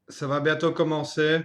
Ça va bientôt commencer.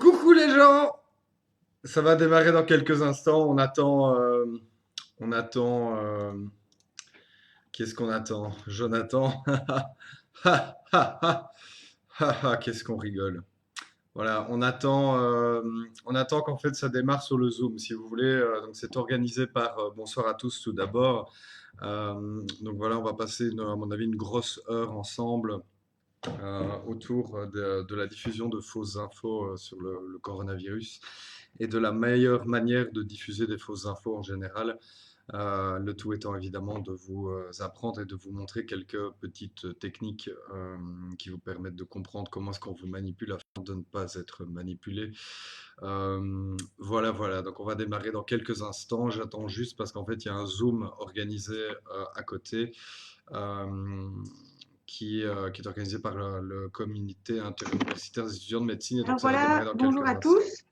Coucou les gens! Ça va démarrer dans quelques instants. On attend. Qu'est-ce qu'on attend? Jonathan. Ha, ha, ha. Ha, ha, qu'est-ce qu'on rigole. Voilà, on attend qu'en fait ça démarre sur le Zoom, si vous voulez. Donc c'est organisé par bonsoir à tous tout d'abord. Donc voilà, on va passer, à mon avis, une grosse heure ensemble autour de la diffusion de fausses infos sur le coronavirus et de la meilleure manière de diffuser des fausses infos en général. Le tout étant évidemment de vous apprendre et de vous montrer quelques petites techniques qui vous permettent de comprendre comment est-ce qu'on vous manipule afin de ne pas être manipulé. Voilà. Donc on va démarrer dans quelques instants. J'attends juste parce qu'en fait il y a un Zoom organisé à côté. Euh, qui est organisé par le comité interuniversitaire des étudiants de médecine, et donc Alors ça va démarrer voilà, dans bonjour quelques à instants. tous.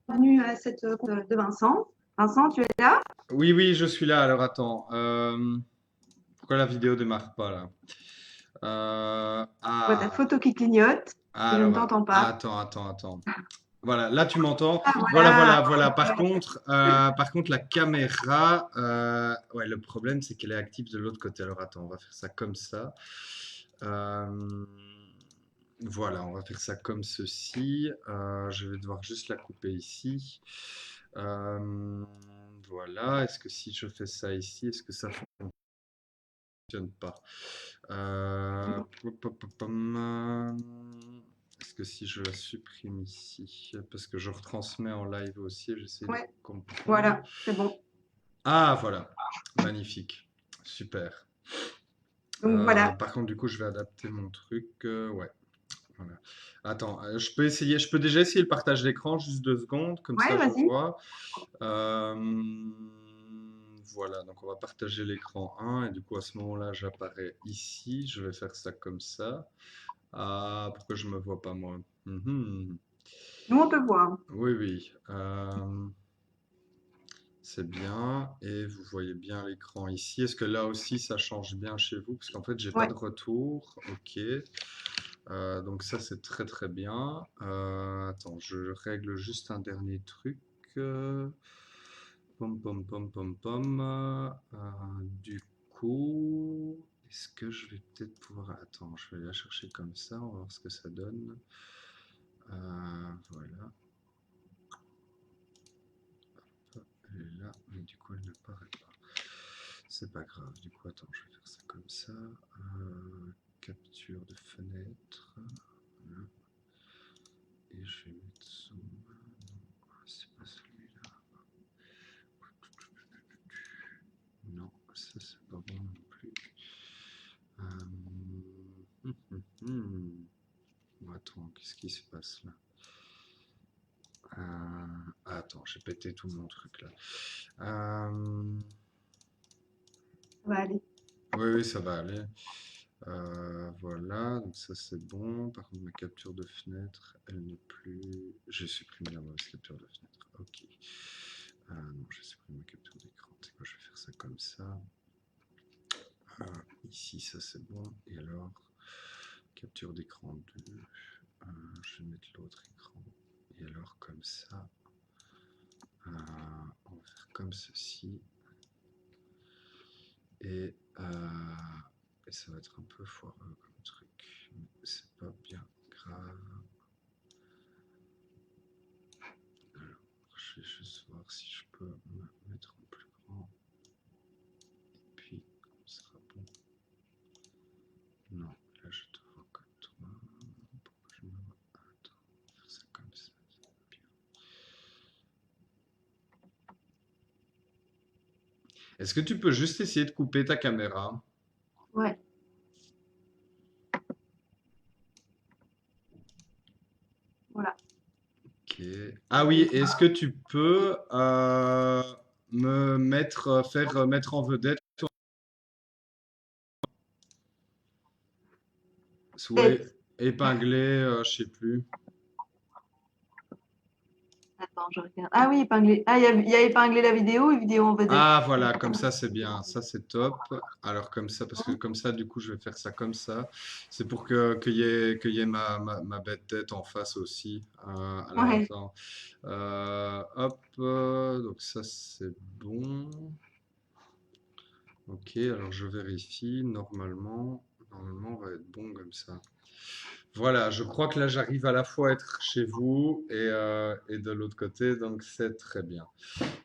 Bienvenue à cette de Vincent. Vincent, tu es là? Oui, je suis là. Alors attends, pourquoi la vidéo démarre pas là? Je vois ta photo qui clignote et je ne t'entends pas. Attends. Voilà, là tu m'entends. Ah voilà, Voilà. super. Par contre, la caméra, ouais, le problème c'est qu'elle est active de l'autre côté. Alors attends, on va faire ça comme ça. Euh, Voilà, on va faire ça comme ceci. Je vais devoir juste la couper ici. Euh, voilà. Est-ce que si je fais ça ici, est-ce que ça fonctionne pas? Pom, pom, pom, Est-ce que si je la supprime ici, parce que je retransmets en live aussi, j'essaie de Ouais, comprendre. voilà, c'est bon. Ah, voilà. Magnifique. Super. Donc voilà. Par contre, du coup, je vais adapter mon truc. Ouais. Voilà. Attends, je peux déjà essayer le partage d'écran, juste 2 secondes, comme Ouais, ça je vas-y. vois. Euh, voilà, donc on va partager l'écran 1 et du coup à ce moment-là j'apparais ici. Je vais faire ça comme ça. Ah, pourquoi je me vois pas moi? Mhm. Nous, on te voit. Oui. C'est bien. Et vous voyez bien l'écran ici. Est-ce que là aussi ça change bien chez vous? Parce qu'en fait j'ai pas Ouais. de retour. Ok. Donc ça c'est très bien. Attends, je règle juste un dernier truc. Euh, Pom. Du coup, est-ce que je vais peut-être pouvoir... Attends, je vais la chercher comme ça, on va voir ce que ça donne. Voilà. Hop, elle est là, mais du coup elle n'apparaît pas. C'est pas grave, du coup attends, je vais faire ça comme ça. Capture de fenêtre. Voilà. Et je vais mettre zoom. Non, c'est pas celui-là. Non, ça c'est pas bon non plus. Attends, qu'est-ce qui se passe là? Attends, j'ai pété tout mon truc là. Ça va aller. Oui, ça va aller. Voilà, donc ça c'est bon. Par contre, ma capture de fenêtre, elle n'est plus. J'ai supprimé la mauvaise capture de fenêtre. Ok. Non, j'ai supprimé ma capture d'écran. C'est quoi, je vais faire ça comme ça. Ici, ça c'est bon. Et alors, capture d'écran 2. Je vais mettre l'autre écran. Et alors, comme ça, on va faire comme ceci. Et, ça va être un peu foireux comme truc. Mais c'est pas bien grave. Alors, je vais juste voir si je peux me mettre en plus grand. Et puis, on sera bon. Non, là je te vois que toi. Pourquoi je me vois? Attends, on va faire ça comme ça. C'est bien. Est-ce que tu peux juste essayer de couper ta caméra? Ouais. Voilà. Ok. Ah oui, est-ce que tu peux me mettre, faire mettre en vedette, soit épinglé, je sais plus. Attends, je regarde. Ah oui, épinglé. Ah, il y a épinglé la vidéo et vidéo en vedette. Ah, voilà, comme ça, c'est bien. Ça, c'est top. Alors, comme ça, parce que comme ça, du coup, je vais faire ça comme ça. C'est pour qu'il y ait ma bête tête en face aussi. Alors, Ouais. attends. Hop. Donc, ça, c'est bon. Ok, alors je vérifie. Normalement, on va être bon comme ça. Voilà, je crois que là, j'arrive à la fois à être chez vous et de l'autre côté, donc c'est très bien.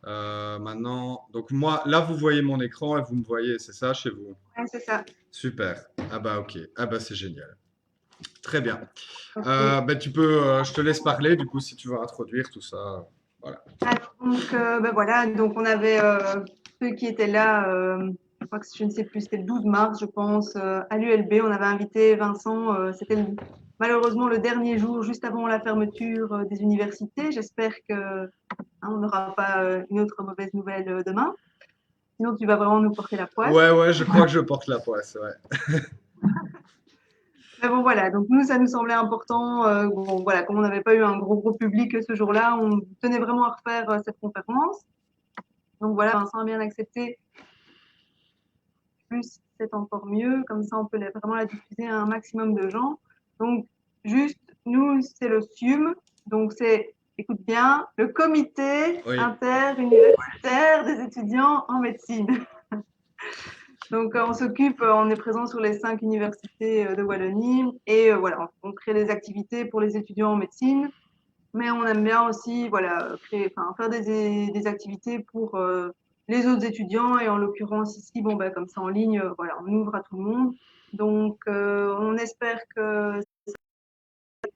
Maintenant, donc moi, là, vous voyez mon écran et vous me voyez, c'est ça chez vous? Ouais, c'est ça. Super. Ah bah ok. Ah bah c'est génial. Très bien. Ok. Bah, tu peux, je te laisse parler du coup si tu veux introduire tout ça. Voilà. Ah, donc, ben voilà, donc on avait ceux qui étaient là, je crois que je ne sais plus, c'était le 12 mars, je pense, à l'ULB. On avait invité Vincent, c'était malheureusement le dernier jour, juste avant la fermeture des universités. J'espère que on n'aura pas une autre mauvaise nouvelle demain. Sinon, tu vas vraiment nous porter la poisse. Ouais, ouais, je crois que je porte la poisse, ouais. Mais bon, voilà, donc nous, ça nous semblait important. Bon, voilà, comme on n'avait pas eu un gros public ce jour-là, on tenait vraiment à refaire cette conférence. Donc voilà, Vincent a bien accepté. Plus, c'est encore mieux. Comme ça, on peut vraiment la diffuser à un maximum de gens. Donc, juste, nous, c'est le SIUM. Donc, c'est, écoute bien, le comité Oui. interuniversitaire des étudiants en médecine. Donc, on s'occupe, on est présent sur les 5 universités de Wallonie et voilà, on crée des activités pour les étudiants en médecine, mais on aime bien aussi, voilà, créer, enfin, faire des activités pour les autres étudiants et en l'occurrence ici, bon, ben, comme ça en ligne, voilà, on ouvre à tout le monde. Donc, on espère que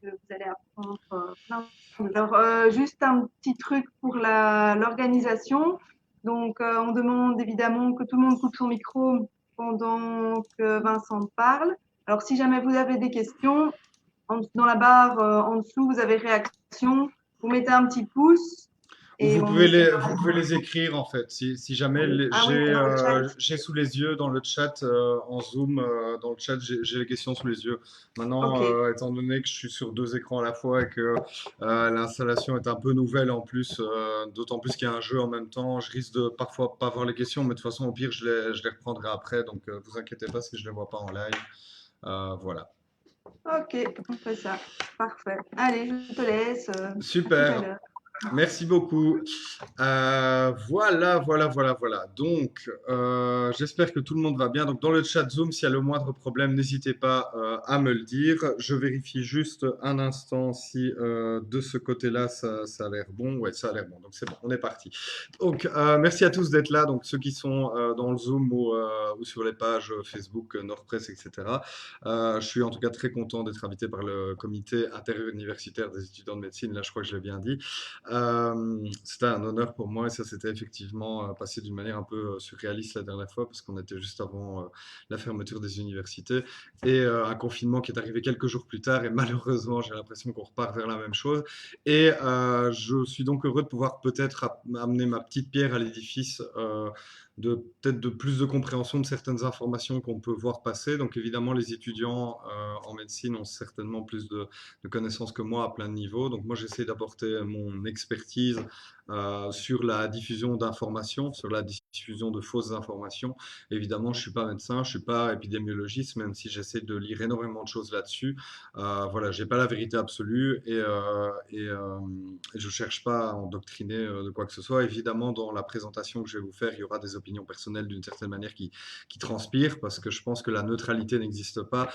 vous allez apprendre plein de... Alors, juste un petit truc pour l'organisation. Donc, on demande évidemment que tout le monde coupe son micro pendant que Vincent parle. Alors, si jamais vous avez des questions, dans la barre en dessous, vous avez réaction. Vous mettez un petit pouce Ou et on essaiera. vous pouvez les écrire en fait. Si jamais Ah oui, dans le chat. j'ai sous les yeux dans le chat en Zoom, dans le chat, j'ai les questions sous les yeux. Maintenant, Ok. étant donné que je suis sur deux écrans à la fois et que l'installation est un peu nouvelle en plus, d'autant plus qu'il y a un jeu en même temps, je risque de parfois pas voir les questions, mais de toute façon, au pire, je les reprendrai après. Donc, vous inquiétez pas si je les vois pas en live. Voilà. Ok, on fait ça. Parfait. Allez, je te laisse. À tout à Super. l'heure. Merci beaucoup. Voilà. Donc, j'espère que tout le monde va bien. Donc, dans le chat Zoom, s'il y a le moindre problème, n'hésitez pas à me le dire. Je vérifie juste un instant si de ce côté-là, ça a l'air bon. Ouais, ça a l'air bon. Donc, c'est bon, on est parti. Donc, merci à tous d'être là. Donc, ceux qui sont dans le Zoom ou sur les pages Facebook, Nordpress, etc. Je suis en tout cas très content d'être invité par le comité interuniversitaire des étudiants de médecine. Là, je crois que je l'ai bien dit. C'était un honneur pour moi et ça s'était effectivement passé d'une manière un peu surréaliste la dernière fois parce qu'on était juste avant la fermeture des universités et un confinement qui est arrivé quelques jours plus tard et malheureusement j'ai l'impression qu'on repart vers la même chose et je suis donc heureux de pouvoir peut-être amener ma petite pierre à l'édifice de peut-être de plus de compréhension de certaines informations qu'on peut voir passer. Donc évidemment les étudiants en médecine ont certainement plus de connaissances que moi à plein de niveaux. Donc moi j'essaie d'apporter mon expertise sur la diffusion d'informations, sur la diffusion de fausses informations. Évidemment, je suis pas médecin, je suis pas épidémiologiste, même si j'essaie de lire énormément de choses là-dessus. Voilà, j'ai pas la vérité absolue et je cherche pas à endoctriner de quoi que ce soit. Évidemment, dans la présentation que je vais vous faire, il y aura des opinions personnelles d'une certaine manière qui transpirent parce que je pense que la neutralité n'existe pas.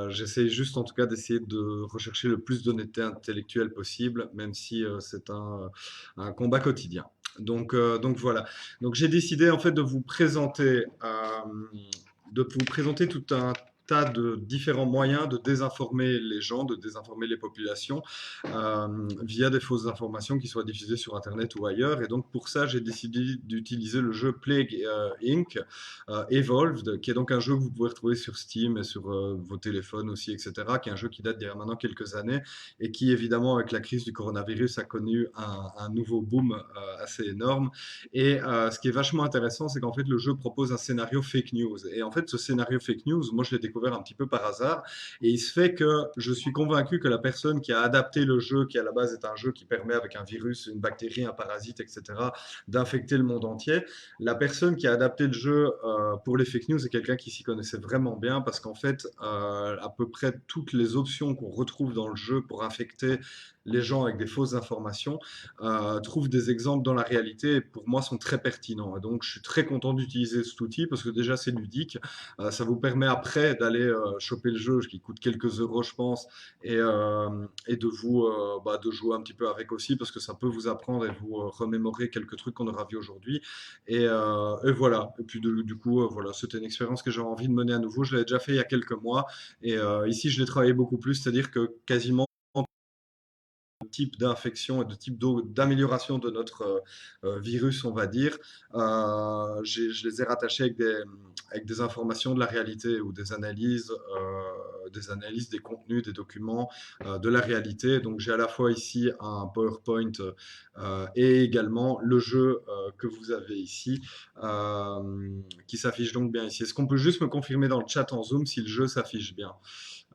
J'essaie juste en tout cas d'essayer de rechercher le plus d'honnêteté intellectuelle possible, même si c'est un combat quotidien. Donc voilà. Donc j'ai décidé en fait de vous présenter tout un tas de différents moyens de désinformer les gens, de désinformer les populations via des fausses informations qui soient diffusées sur Internet ou ailleurs. Et donc pour ça, j'ai décidé d'utiliser le jeu Plague Inc. Evolved, qui est donc un jeu que vous pouvez retrouver sur Steam et sur vos téléphones aussi, etc., qui est un jeu qui date d'il y a maintenant quelques années et qui, évidemment, avec la crise du coronavirus, a connu un nouveau boom assez énorme. Et ce qui est vachement intéressant, c'est qu'en fait, le jeu propose un scénario fake news. Et en fait, ce scénario fake news, moi, je l'ai découvert découvert un petit peu par hasard. Et il se fait que je suis convaincu que la personne qui a adapté le jeu, qui à la base est un jeu qui permet avec un virus, une bactérie, un parasite, etc., d'infecter le monde entier, la personne qui a adapté le jeu pour les fake news est quelqu'un qui s'y connaissait vraiment bien parce qu'en fait, à peu près toutes les options qu'on retrouve dans le jeu pour infecter les gens avec des fausses informations trouvent des exemples dans la réalité et pour moi sont très pertinents. Et donc je suis très content d'utiliser cet outil parce que déjà c'est ludique. Ça vous permet après d'aller choper le jeu qui coûte quelques euros je pense et de vous de jouer un petit peu avec aussi parce que ça peut vous apprendre et vous remémorer quelques trucs qu'on aura vu aujourd'hui. Et voilà. Et puis du coup, voilà, c'était une expérience que j'avais envie de mener à nouveau. Je l'avais déjà fait il y a quelques mois. Et ici, je l'ai travaillé beaucoup plus, c'est-à-dire que quasiment type d'infection et de type d'amélioration de notre virus, on va dire, je les ai rattachés avec des informations de la réalité ou des analyses des contenus, des documents de la réalité. Donc j'ai à la fois ici un PowerPoint et également le jeu que vous avez ici, qui s'affiche donc bien ici. Est-ce qu'on peut juste me confirmer dans le chat en Zoom si le jeu s'affiche bien?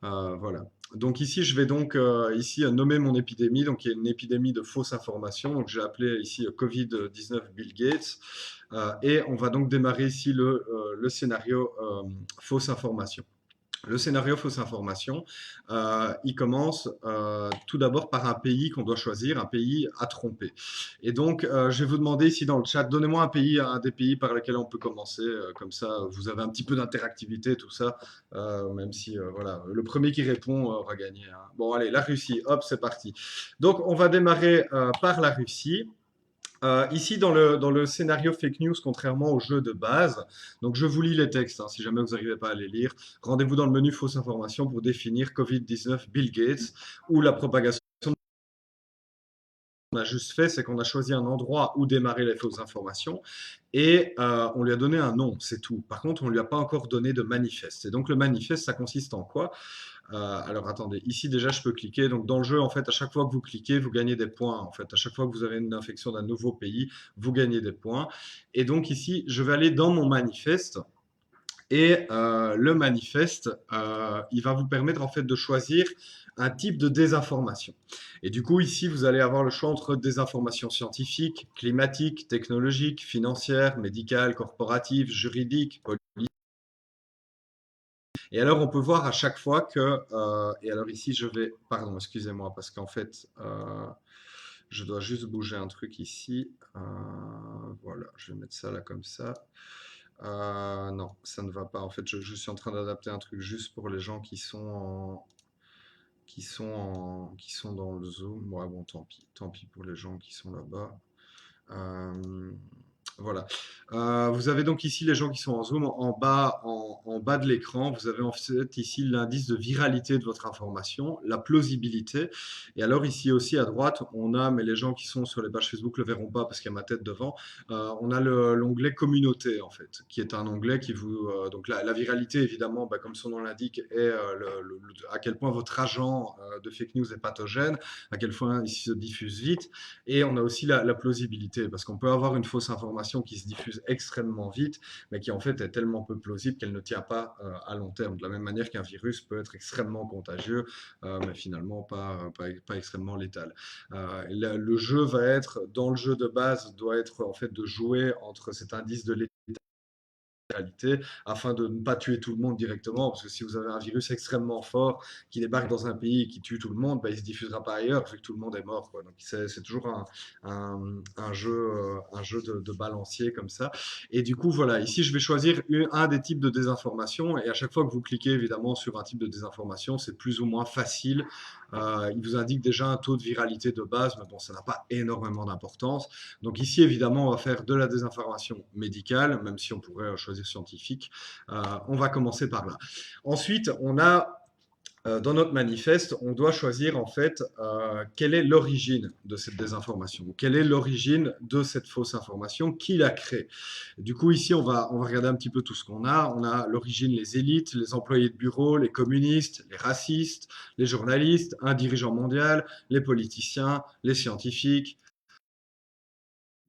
Voilà. Donc ici, je vais donc ici nommer mon épidémie. Donc il y a une épidémie de fausses informations. Donc j'ai appelé ici Covid-19 Bill Gates. Et on va donc démarrer ici le scénario fausse information. Le scénario fausse information, il commence tout d'abord par un pays qu'on doit choisir, un pays à tromper. Et donc, je vais vous demander ici dans le chat, donnez-moi un des pays par lesquels on peut commencer, comme ça vous avez un petit peu d'interactivité, tout ça, même si, voilà, le premier qui répond aura gagné, hein. Bon, allez, la Russie, hop, c'est parti. Donc, on va démarrer par la Russie. Ici, dans le scénario fake news, contrairement au jeu de base, donc je vous lis les textes, hein, si jamais vous n'arrivez pas à les lire. Rendez-vous dans le menu fausse information pour définir Covid-19 Bill Gates ou la propagation. On a juste fait, c'est qu'on a choisi un endroit où démarrer les fausses informations et on lui a donné un nom, c'est tout. Par contre, on ne lui a pas encore donné de manifeste. Et donc le manifeste, ça consiste en quoi? Alors attendez, ici déjà je peux cliquer. Donc dans le jeu, en fait, à chaque fois que vous cliquez, vous gagnez des points. En fait, à chaque fois que vous avez une infection d'un nouveau pays, vous gagnez des points. Et donc ici, je vais aller dans mon manifeste. Et le manifeste, il va vous permettre en fait de choisir un type de désinformation. Et du coup, ici, vous allez avoir le choix entre désinformation scientifique, climatique, technologique, financière, médicale, corporative, juridique, politique. Et alors, on peut voir à chaque fois que... et alors ici, je vais... Pardon, excusez-moi, parce qu'en fait, je dois juste bouger un truc ici. Voilà, je vais mettre ça là comme ça. Non, ça ne va pas. En fait, je suis en train d'adapter un truc juste pour les gens qui sont dans le Zoom. Ouais, bon, tant pis pour les gens qui sont là-bas. Euh, voilà. Vous avez donc ici les gens qui sont en zoom. En bas de l'écran, vous avez en fait ici l'indice de viralité de votre information, la plausibilité. Et alors ici aussi à droite, on a, mais les gens qui sont sur les pages Facebook le verront pas parce qu'il y a ma tête devant, on a l'onglet communauté en fait, qui est un onglet qui vous... donc la viralité évidemment, bah, comme son nom l'indique, est à quel point votre agent de fake news est pathogène, à quel point il se diffuse vite. Et on a aussi la plausibilité, parce qu'on peut avoir une fausse information qui se diffuse extrêmement vite, mais qui en fait est tellement peu plausible qu'elle ne tient pas à long terme. De la même manière qu'un virus peut être extrêmement contagieux, mais finalement pas extrêmement létal. Le jeu va être, dans le jeu de base, doit être en fait de jouer entre cet indice de létalité afin de ne pas tuer tout le monde directement, parce que si vous avez un virus extrêmement fort qui débarque dans un pays et qui tue tout le monde, bah, il ne se diffusera pas ailleurs, vu que tout le monde est mort, quoi. Donc c'est toujours un jeu de balancier comme ça. Et du coup, voilà, ici je vais choisir un des types de désinformation, et à chaque fois que vous cliquez évidemment sur un type de désinformation, c'est plus ou moins facile. Il vous indique déjà un taux de viralité de base, mais bon, ça n'a pas énormément d'importance. Donc ici, évidemment, on va faire de la désinformation médicale, même si on pourrait choisir scientifique. On va commencer par là. Ensuite, on a dans notre manifeste, on doit choisir en fait quelle est l'origine de cette désinformation, quelle est l'origine de cette fausse information, qui l'a créée. Du coup, ici, on va regarder un petit peu tout ce qu'on a. On a l'origine, les élites, les employés de bureau, les communistes, les racistes, les journalistes, un dirigeant mondial, les politiciens, les scientifiques,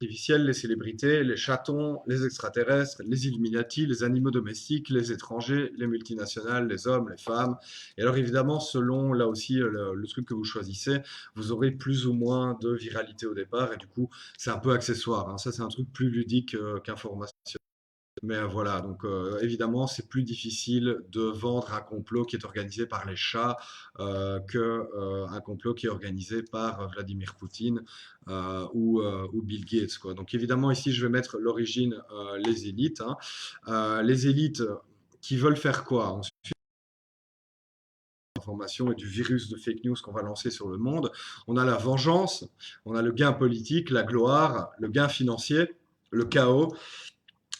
artificielle, les célébrités, les chatons, les extraterrestres, les Illuminati, les animaux domestiques, les étrangers, les multinationales, les hommes, les femmes. Et alors évidemment, selon là aussi le truc que vous choisissez, vous aurez plus ou moins de viralité au départ. Et du coup, c'est un peu accessoire, hein. Ça, c'est un truc plus ludique qu'informationnel. Mais voilà, donc évidemment, c'est plus difficile de vendre un complot qui est organisé par les chats que un complot qui est organisé par Vladimir Poutine ou Bill Gates, quoi. Donc évidemment, ici, je vais mettre l'origine, les élites, hein. Les élites qui veulent faire quoi? Ensuite, l'information et du virus de fake news qu'on va lancer sur le monde. On a la vengeance, on a le gain politique, la gloire, le gain financier, le chaos,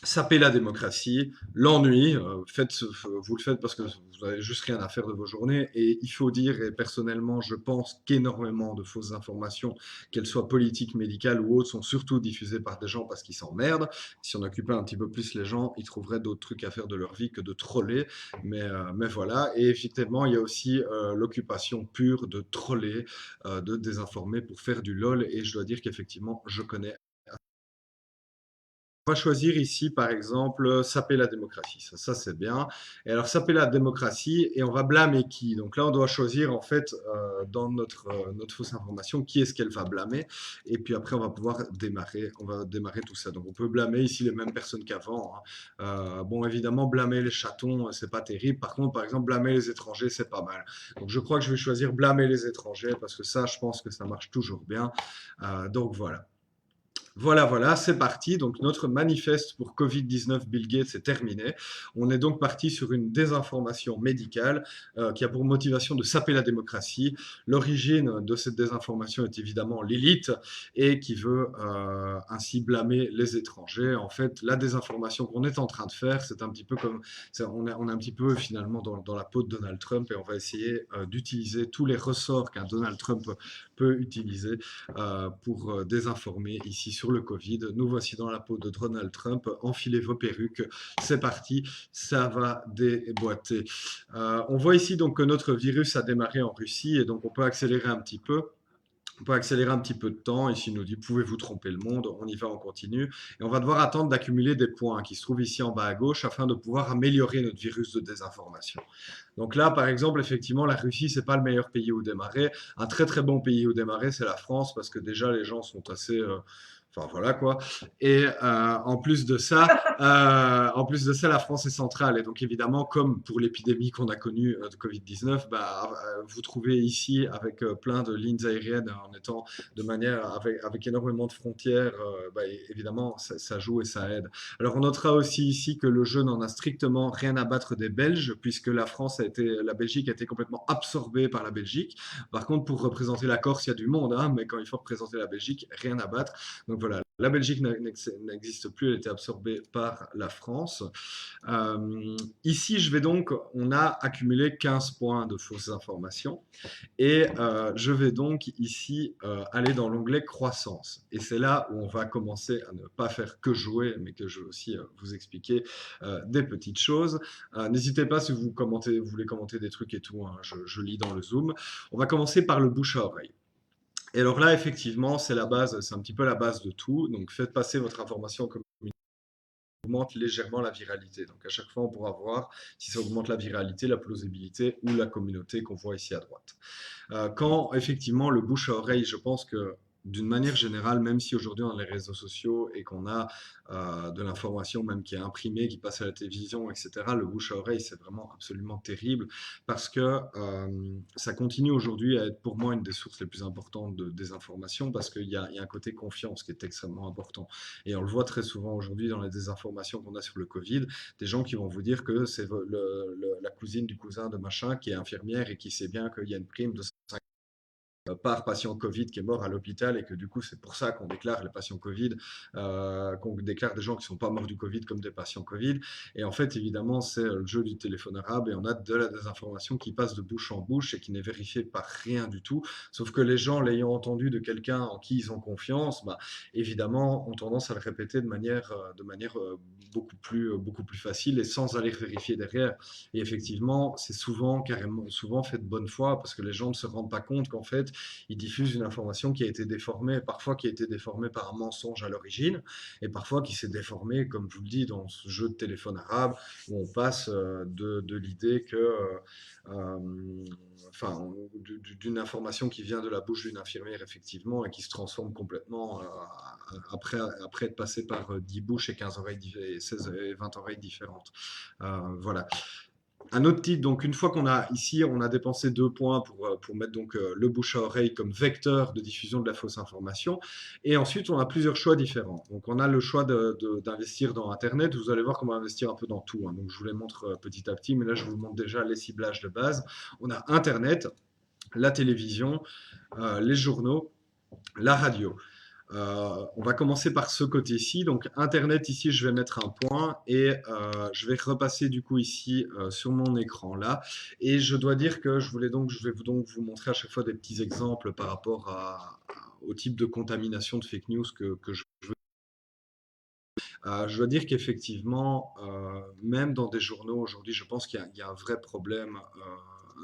saper la démocratie, l'ennui, vous le faites parce que vous n'avez juste rien à faire de vos journées. Et il faut dire, et personnellement, je pense qu'énormément de fausses informations, qu'elles soient politiques, médicales ou autres, sont surtout diffusées par des gens parce qu'ils s'emmerdent. Si on occupait un petit peu plus les gens, ils trouveraient d'autres trucs à faire de leur vie que de troller. Mais voilà. Et effectivement, il y a aussi l'occupation pure de troller, de désinformer pour faire du lol. Et je dois dire qu'effectivement, je connais. On va choisir ici, par exemple, saper la démocratie. Ça, c'est bien. Et alors, saper la démocratie, et on va blâmer qui? Donc là, on doit choisir, en fait, dans notre fausse information, qui est-ce qu'elle va blâmer. Et puis après, on va démarrer tout ça. Donc, on peut blâmer ici les mêmes personnes qu'avant, hein. Bon, évidemment, blâmer les chatons, c'est pas terrible. Par contre, par exemple, blâmer les étrangers, c'est pas mal. Donc, je crois que je vais choisir blâmer les étrangers, parce que ça, je pense que ça marche toujours bien. Donc, voilà. Voilà, voilà, c'est parti. Donc notre manifeste pour Covid-19 Bill Gates est terminé. On est donc parti sur une désinformation médicale qui a pour motivation de saper la démocratie. L'origine de cette désinformation est évidemment l'élite et qui veut ainsi blâmer les étrangers. En fait, la désinformation qu'on est en train de faire, c'est un petit peu comme, on est un petit peu finalement dans la peau de Donald Trump et on va essayer d'utiliser tous les ressorts qu'un Donald Trump peut utiliser pour désinformer ici sur le Covid. Nous voici dans la peau de Donald Trump. Enfilez vos perruques. C'est parti. Ça va déboîter. On voit ici donc que notre virus a démarré en Russie et donc on peut accélérer un petit peu. On peut accélérer un petit peu de temps. Ici, il nous dit, pouvez-vous tromper le monde? On y va, on continue. Et on va devoir attendre d'accumuler des points qui se trouvent ici en bas à gauche afin de pouvoir améliorer notre virus de désinformation. Donc là, par exemple, effectivement, la Russie, c'est pas le meilleur pays où démarrer. Un très très bon pays où démarrer, c'est la France parce que déjà les gens sont assez, enfin voilà quoi. Et en plus de ça, la France est centrale. Et donc évidemment, comme pour l'épidémie qu'on a connue de Covid-19, vous trouvez ici avec plein de lignes aériennes en étant de manière avec énormément de frontières, évidemment, ça joue et ça aide. Alors on notera aussi ici que le jeu n'en a strictement rien à battre des Belges, puisque la Belgique a été complètement absorbée par la Belgique. Par contre, pour représenter la Corse, il y a du monde, hein, mais quand il faut représenter la Belgique, rien à battre. Donc voilà, la Belgique n'existe plus, elle a été absorbée par la France. Ici, on a accumulé 15 points de fausses informations. Et je vais donc ici aller dans l'onglet croissance. Et c'est là où on va commencer à ne pas faire que jouer, mais que je vais aussi vous expliquer des petites choses. N'hésitez pas si vous voulez commenter des trucs et tout, hein, je lis dans le Zoom. On va commencer par le bouche à oreille. Et alors là, effectivement, c'est la base, c'est un petit peu la base de tout. Donc faites passer votre information comme augmente légèrement la viralité. Donc à chaque fois, on pourra voir si ça augmente la viralité, la plausibilité ou la communauté qu'on voit ici à droite. Quand effectivement le bouche à oreille, je pense que d'une manière générale, même si aujourd'hui on a les réseaux sociaux et qu'on a de l'information même qui est imprimée, qui passe à la télévision, etc., le bouche à oreille, c'est vraiment absolument terrible parce que ça continue aujourd'hui à être pour moi une des sources les plus importantes de désinformation parce qu'il y a un côté confiance qui est extrêmement important. Et on le voit très souvent aujourd'hui dans les désinformations qu'on a sur le Covid, des gens qui vont vous dire que c'est la cousine du cousin de machin qui est infirmière et qui sait bien qu'il y a une prime de par patient Covid qui est mort à l'hôpital et que du coup c'est pour ça qu'on déclare les patients Covid, qu'on déclare des gens qui ne sont pas morts du Covid comme des patients Covid. Et en fait évidemment c'est le jeu du téléphone arabe et on a de la désinformation qui passe de bouche en bouche et qui n'est vérifiée par rien du tout. Sauf que les gens l'ayant entendu de quelqu'un en qui ils ont confiance, évidemment ont tendance à le répéter de manière beaucoup plus facile et sans aller vérifier derrière. Et effectivement c'est souvent fait de bonne foi parce que les gens ne se rendent pas compte qu'en fait ils diffusent une information qui a été déformée, parfois qui a été déformée par un mensonge à l'origine, et parfois qui s'est déformée, comme je vous le dis, dans ce jeu de téléphone arabe, où on passe de l'idée que, enfin, d'une information qui vient de la bouche d'une infirmière, effectivement, et qui se transforme complètement après être passé par 10 bouches et 15 oreilles, et 16 et 20 oreilles différentes. Voilà. Un autre type, donc une fois qu'on a ici, on a dépensé 2 points pour mettre donc le bouche à oreille comme vecteur de diffusion de la fausse information. Et ensuite, on a plusieurs choix différents. Donc on a le choix d'investir dans Internet. Vous allez voir qu'on va investir un peu dans tout, hein. Donc je vous les montre petit à petit, mais là je vous montre déjà les ciblages de base. On a Internet, la télévision, les journaux, la radio. On va commencer par ce côté-ci. Donc Internet, ici, je vais mettre un point et je vais repasser du coup ici sur mon écran là. Et je dois dire que je vais donc vous montrer à chaque fois des petits exemples par rapport au type de contamination de fake news que je veux. Je dois dire qu'effectivement, même dans des journaux aujourd'hui, je pense qu'il y a un vrai problème,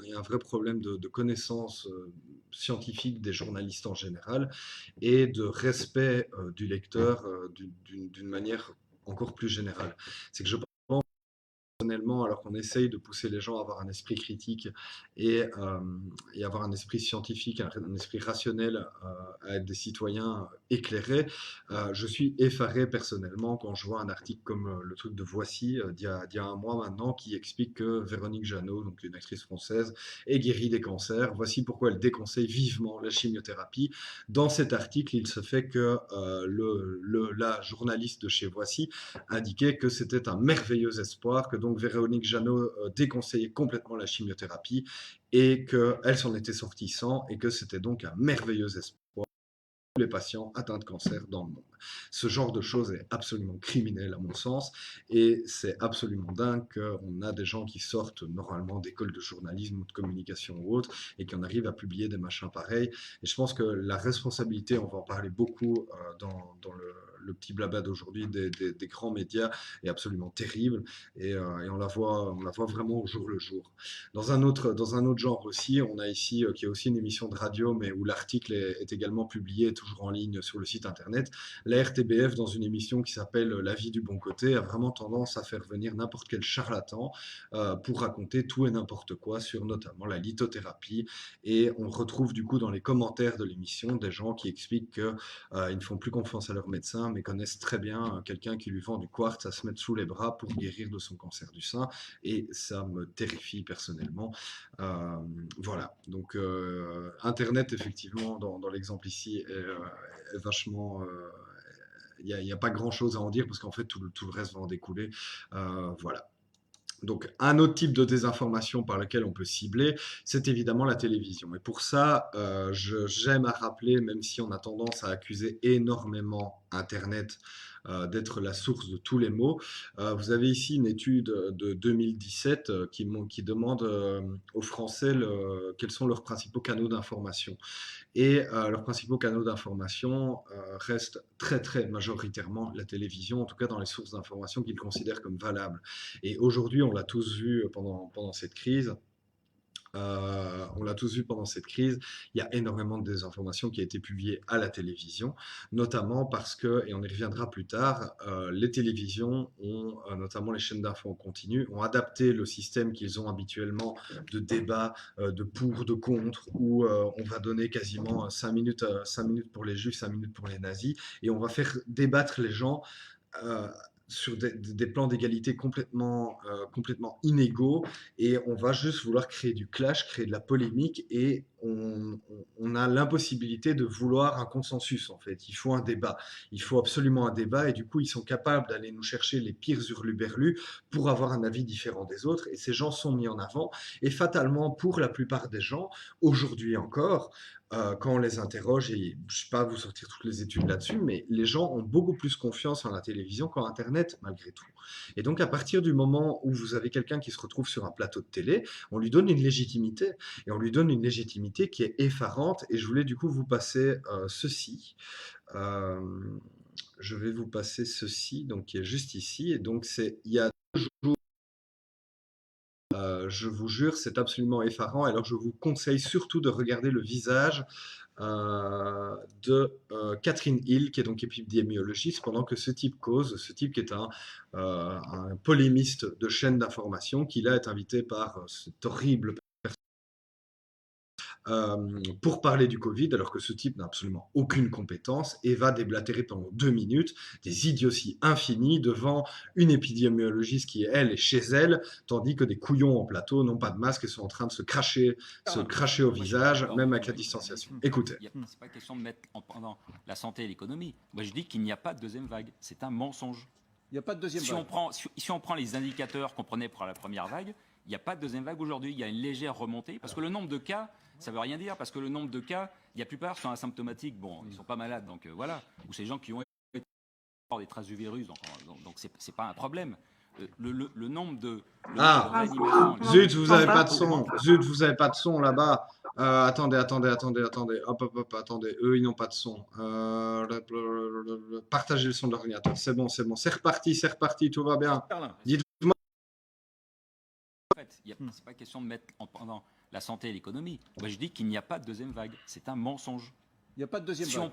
il y a un vrai problème de connaissance scientifique des journalistes en général et de respect du lecteur d'une manière encore plus générale. C'est que je pense personnellement, alors qu'on essaye de pousser les gens à avoir un esprit critique et avoir un esprit scientifique, un esprit rationnel, à être des citoyens éclairés, je suis effaré personnellement quand je vois un article comme le truc de Voici d'il y a un mois maintenant qui explique que Véronique Jeannot, donc une actrice française, est guérie des cancers. Voici pourquoi elle déconseille vivement la chimiothérapie. Dans cet article, il se fait que la journaliste de chez Voici indiquait que c'était un merveilleux espoir, que donc Véronique Jeannot déconseillait complètement la chimiothérapie et qu'elle s'en était sortie sans et que c'était donc un merveilleux espoir pour les patients atteints de cancer dans le monde. Ce genre de choses est absolument criminel à mon sens et c'est absolument dingue qu'on a des gens qui sortent normalement d'écoles de journalisme ou de communication ou autre et qui en arrivent à publier des machins pareils. Et je pense que la responsabilité, on va en parler beaucoup dans le petit blabla d'aujourd'hui des grands médias est absolument terrible et on la voit vraiment au jour le jour. Dans un autre genre aussi, on a ici qui est aussi une émission de radio, mais où l'article est également publié toujours en ligne sur le site internet. La RTBF, dans une émission qui s'appelle La vie du bon côté, a vraiment tendance à faire venir n'importe quel charlatan pour raconter tout et n'importe quoi sur notamment la lithothérapie. Et on retrouve du coup dans les commentaires de l'émission des gens qui expliquent qu'ils ne font plus confiance à leur médecin, mais connaissent très bien quelqu'un qui lui vend du quartz à se mettre sous les bras pour guérir de son cancer du sein. Et ça me terrifie personnellement. Euh, voilà, donc Internet, effectivement, dans l'exemple ici, est vachement... Il n'y a pas grand-chose à en dire parce qu'en fait, tout le reste va en découler. Voilà. Donc, un autre type de désinformation par lequel on peut cibler, c'est évidemment la télévision. Et pour ça, j'aime à rappeler, même si on a tendance à accuser énormément Internet d'être la source de tous les maux, vous avez ici une étude de 2017 qui demande aux Français quels sont leurs principaux canaux d'information. Et leurs principaux canaux d'information restent très très majoritairement la télévision, en tout cas dans les sources d'information qu'ils considèrent comme valables. Et aujourd'hui, on l'a tous vu pendant cette crise, il y a énormément de désinformation qui a été publiée à la télévision, notamment parce que, et on y reviendra plus tard, les télévisions ont, notamment les chaînes d'infos en continu, ont adapté le système qu'ils ont habituellement de débat, de pour, de contre, où on va donner quasiment 5 minutes, 5 minutes pour les juifs, 5 minutes pour les nazis, et on va faire débattre les gens euh, sur des plans d'égalité complètement inégaux et on va juste vouloir créer du clash, créer de la polémique et on a l'impossibilité de vouloir un consensus en fait. Il faut un débat, il faut absolument un débat et du coup ils sont capables d'aller nous chercher les pires hurluberlus pour avoir un avis différent des autres et ces gens sont mis en avant et fatalement pour la plupart des gens, aujourd'hui encore, quand on les interroge, et je ne vais pas vous sortir toutes les études là-dessus, mais les gens ont beaucoup plus confiance en la télévision qu'en Internet, malgré tout. Et donc, à partir du moment où vous avez quelqu'un qui se retrouve sur un plateau de télé, on lui donne une légitimité, et on lui donne une légitimité qui est effarante, et je voulais du coup vous passer ceci. Euh, je vais vous passer ceci, donc qui est juste ici, et donc il y a Je vous jure, c'est absolument effarant. Alors, je vous conseille surtout de regarder le visage de Catherine Hill, qui est donc épidémiologiste, pendant que ce type cause, ce type qui est un polémiste de chaîne d'information, qui là est invité par cette horrible pour parler du Covid, alors que ce type n'a absolument aucune compétence et va déblatérer pendant 2 minutes des idioties infinies devant une épidémiologiste qui, elle, est chez elle, tandis que des couillons en plateau n'ont pas de masque et sont en train de se cracher au visage, même avec la distanciation. Écoutez. C'est pas question de mettre pendant la santé et l'économie. Moi, je dis qu'il n'y a pas de deuxième vague. C'est un mensonge. Il n'y a pas de deuxième vague. Si on prend les indicateurs qu'on prenait pour la première vague, il n'y a pas de deuxième vague aujourd'hui. Il y a une légère remontée parce que le nombre de cas, ça ne veut rien dire parce que le nombre de cas, la plupart sont asymptomatiques. Bon, ils ne sont pas malades, donc voilà. Ou c'est des gens qui ont des traces du virus, donc c'est pas un problème. Le nombre de réanimations. Zut, vous n'avez pas de son. Zut, vous n'avez pas de son là-bas. Attendez. Hop, attendez. Eux, ils n'ont pas de son. Partagez le son de l'ordinateur. C'est bon. C'est reparti. Tout va bien. Dites-moi. En fait, c'est pas question de mettre pendant la santé et l'économie. Moi, je dis qu'il n'y a pas de deuxième vague. C'est un mensonge. Il n'y a pas de deuxième vague.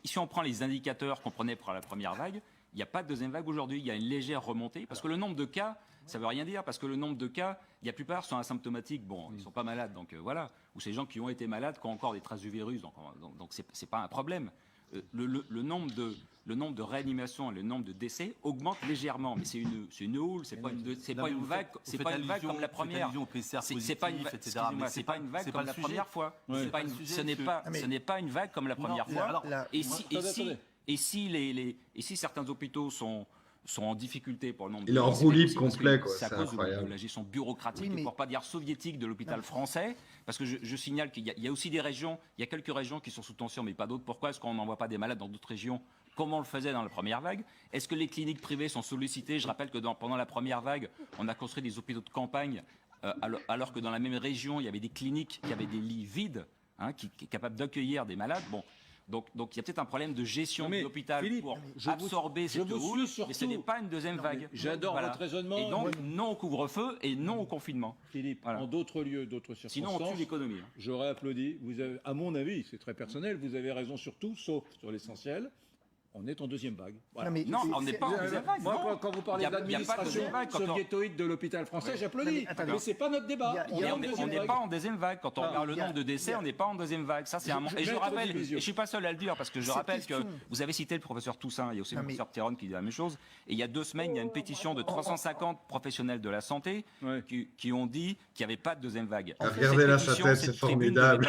Si on prend les indicateurs qu'on prenait pour la première vague, il n'y a pas de deuxième vague aujourd'hui. Il y a une légère remontée parce que le nombre de cas, ça ne veut rien dire parce que le nombre de cas, la plupart sont asymptomatiques. Bon, ils ne sont pas malades, donc voilà. Ou c'est des gens qui ont été malades, qui ont encore des traces du virus, donc c'est pas un problème. Le nombre de réanimations et le nombre de décès augmente légèrement, mais c'est une houle, c'est pas une vague comme la première. C'est pas une vague comme la première fois. Ce n'est pas une vague comme la première fois. Et si certains hôpitaux sont en difficulté pour le nombre de... Il est en roue libre complet, quoi. C'est à cause de la gestion bureaucratique, pour ne pas dire soviétique, de l'hôpital français. Parce que je signale qu'il y a aussi des régions, il y a quelques régions qui sont sous tension, mais pas d'autres. Pourquoi est-ce qu'on n'envoie pas des malades dans d'autres régions comme on le faisait dans la première vague? Est-ce que les cliniques privées sont sollicitées? Je rappelle que pendant la première vague, on a construit des hôpitaux de campagne, alors que dans la même région, il y avait des cliniques qui avaient des lits vides, capables d'accueillir des malades. Bon. Donc il y a peut-être un problème de gestion de l'hôpital pour absorber cette houle, mais ce n'est pas une deuxième vague. J'adore votre raisonnement. Et donc non au couvre-feu et non au confinement. Philippe, en d'autres lieux, d'autres circonstances, sinon on tue l'économie. J'aurais applaudi. À mon avis, c'est très personnel, vous avez raison sur tout, sauf sur l'essentiel. On est en deuxième vague. Voilà. Non, on n'est pas en deuxième vague. Moi, quand vous parlez d'administration soviétoïde de l'hôpital français, j'applaudis. Mais c'est pas notre débat. On n'est pas en deuxième vague. Quand on regarde le nombre de décès, on n'est pas en deuxième vague. Ça, c'est et je rappelle, et je ne suis pas seul à le dire, parce que je rappelle que vous avez cité le professeur Toussaint, il y a aussi le professeur Théron qui dit la même chose. Et il y a 2 semaines, il y a une pétition de 350 professionnels de la santé qui ont dit qu'il n'y avait pas de deuxième vague. Regardez là sa tête, c'est formidable.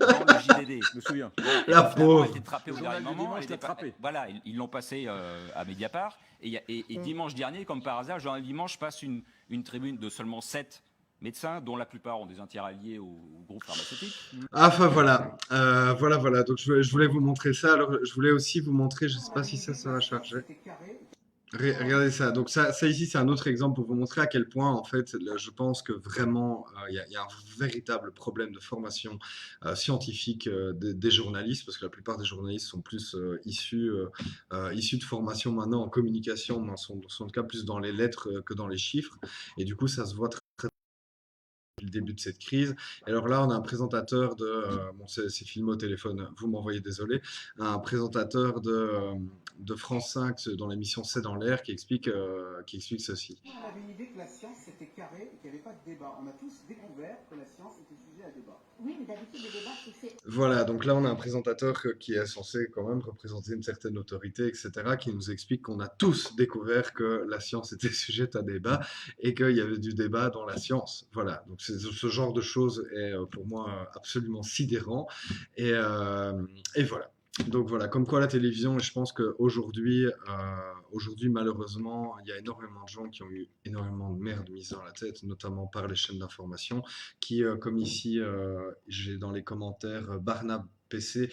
Dans le JDD. Je me souviens. La pauvre. Voilà, ils l'ont passé à Mediapart. Et dimanche dernier, comme par hasard, Journal Dimanche passe une tribune de seulement 7 médecins, dont la plupart ont des intérêts liés au groupe pharmaceutique. Enfin voilà. Voilà. Donc je voulais vous montrer ça. Alors je voulais aussi vous montrer, je ne sais pas si ça va charger. Regardez ça. Donc ça ici, c'est un autre exemple pour vous montrer à quel point, en fait, là, je pense que vraiment, il y a un véritable problème de formation scientifique des journalistes, parce que la plupart des journalistes sont plus issus de formation maintenant en communication, dans son cas plus dans les lettres que dans les chiffres. Et du coup, ça se voit très le début de cette crise. Et alors là, on a un présentateur c'est filmé au téléphone, vous m'envoyez désolé, un présentateur de France 5 dans l'émission C'est dans l'air qui explique ceci. On avait une idée que la science c'était carré et qu'il n'y avait pas de débat. On a tous découvert que la science était sujet à débat. Oui, mais d'habitude, le débat se fait... Voilà, donc là, on a un présentateur qui est censé quand même représenter une certaine autorité, etc., qui nous explique qu'on a tous découvert que la science était sujette à débat et qu'il y avait du débat dans la science. Voilà, donc ce genre de choses est pour moi absolument sidérant. Et voilà. Donc voilà, comme quoi la télévision, je pense qu'aujourd'hui, malheureusement, il y a énormément de gens qui ont eu énormément de merde mise dans la tête, notamment par les chaînes d'information, qui, comme ici, j'ai dans les commentaires PC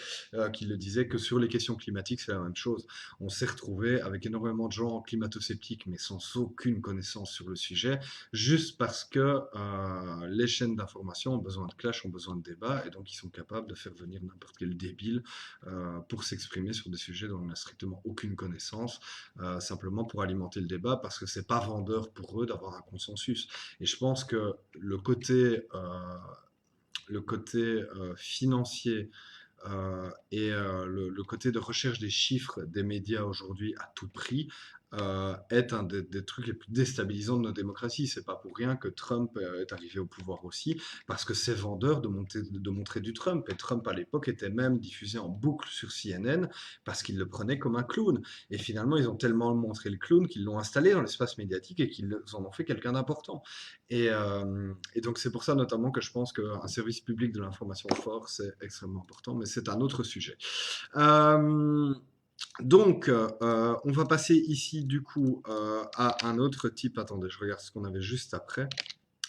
qui le disait que sur les questions climatiques, c'est la même chose. On s'est retrouvé avec énormément de gens climato-sceptiques, mais sans aucune connaissance sur le sujet, juste parce que les chaînes d'information ont besoin de clash, ont besoin de débat, et donc ils sont capables de faire venir n'importe quel débile pour s'exprimer sur des sujets dont on n'a strictement aucune connaissance, simplement pour alimenter le débat, parce que c'est pas vendeur pour eux d'avoir un consensus. Et je pense que le côté financier et le côté de recherche des chiffres des médias aujourd'hui à tout prix est un des trucs les plus déstabilisants de nos démocraties. C'est pas pour rien que Trump est arrivé au pouvoir aussi, parce que c'est vendeur de montrer du Trump. Et Trump, à l'époque, était même diffusé en boucle sur CNN parce qu'il le prenait comme un clown. Et finalement, ils ont tellement montré le clown qu'ils l'ont installé dans l'espace médiatique et qu'ils en ont fait quelqu'un d'important. Et donc, c'est pour ça notamment que je pense qu'un service public de l'information fort, c'est extrêmement important, mais c'est un autre sujet. Euh, donc, on va passer ici, du coup, à un autre type. Attendez, je regarde ce qu'on avait juste après.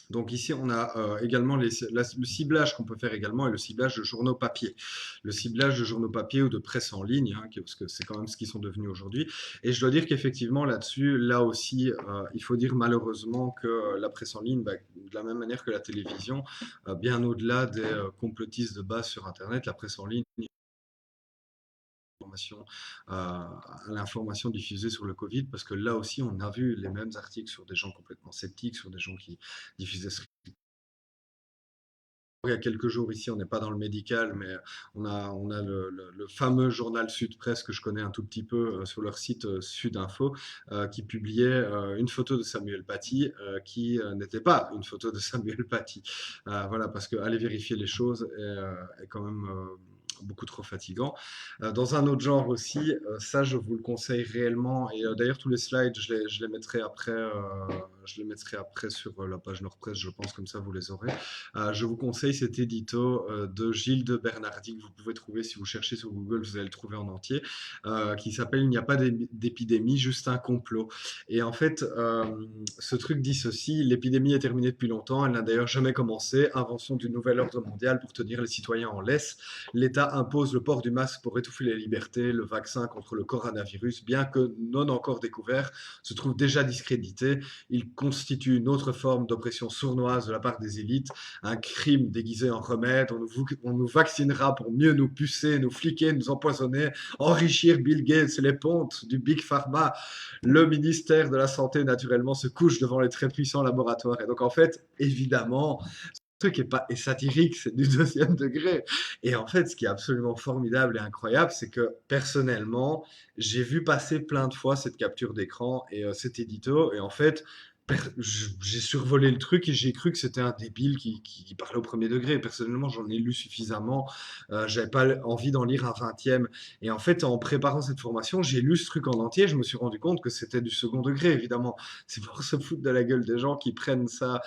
Donc ici, on a également le ciblage qu'on peut faire également, et le ciblage de journaux papier. Le ciblage de journaux papier ou de presse en ligne, hein, parce que c'est quand même ce qu'ils sont devenus aujourd'hui. Et je dois dire qu'effectivement, là-dessus, là aussi, il faut dire malheureusement que la presse en ligne, bah, de la même manière que la télévision, bien au-delà des complotistes de base sur Internet, la presse en ligne à l'information diffusée sur le Covid, parce que là aussi, on a vu les mêmes articles sur des gens complètement sceptiques, sur des gens qui diffusaient ce il y a quelques jours ici, on n'est pas dans le médical, mais on a le fameux journal Sud Presse que je connais un tout petit peu sur leur site Sudinfo, qui publiait une photo de Samuel Paty qui n'était pas une photo de Samuel Paty. Voilà, parce que aller vérifier les choses est quand même beaucoup trop fatigant. Dans un autre genre aussi, ça je vous le conseille réellement, et d'ailleurs tous les slides je les mettrai après sur la page Nordpresse, je pense, comme ça vous les aurez. Je vous conseille cet édito de Gilles de Bernardi que vous pouvez trouver si vous cherchez sur Google, vous allez le trouver en entier, qui s'appelle Il n'y a pas d'épidémie, juste un complot. Et en fait, ce truc dit ceci: l'épidémie est terminée depuis longtemps, elle n'a d'ailleurs jamais commencé. Invention du nouvel ordre mondial pour tenir les citoyens en laisse. L'État impose le port du masque pour étouffer les libertés. Le vaccin contre le coronavirus, bien que non encore découvert, se trouve déjà discrédité. Il constitue une autre forme d'oppression sournoise de la part des élites, un crime déguisé en remède. On nous vaccinera pour mieux nous pucer, nous fliquer, nous empoisonner, enrichir Bill Gates et les pontes du Big Pharma. Le ministère de la Santé, naturellement, se couche devant les très puissants laboratoires. Et donc, en fait, évidemment, ce truc est satirique, c'est du deuxième degré. Et en fait, ce qui est absolument formidable et incroyable, c'est que personnellement, j'ai vu passer plein de fois cette capture d'écran et cet édito. Et en fait, j'ai survolé le truc et j'ai cru que c'était un débile qui parlait au premier degré. Personnellement, j'en ai lu suffisamment. J'avais pas envie d'en lire un 20e. Et en fait, en préparant cette formation, j'ai lu ce truc en entier. Je me suis rendu compte que c'était du second degré, évidemment. C'est pour se foutre de la gueule des gens qui prennent ça,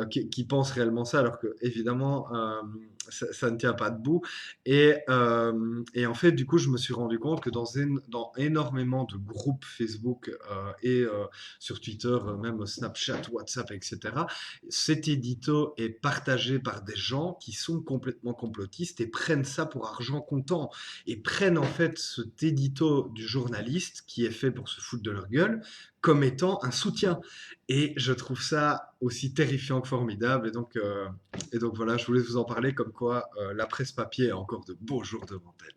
qui pensent réellement ça, alors que, évidemment, ça ne tient pas debout. Et en fait, du coup, je me suis rendu compte que dans énormément de groupes Facebook et sur Twitter, même Snapchat, WhatsApp, etc., cet édito est partagé par des gens qui sont complètement complotistes et prennent ça pour argent comptant. Et prennent en fait cet édito du journaliste, qui est fait pour se foutre de leur gueule, comme étant un soutien. Et je trouve ça aussi terrifiant que formidable. Et donc voilà, je voulais vous en parler, comme quoi la presse papier a encore de beaux jours devant elle.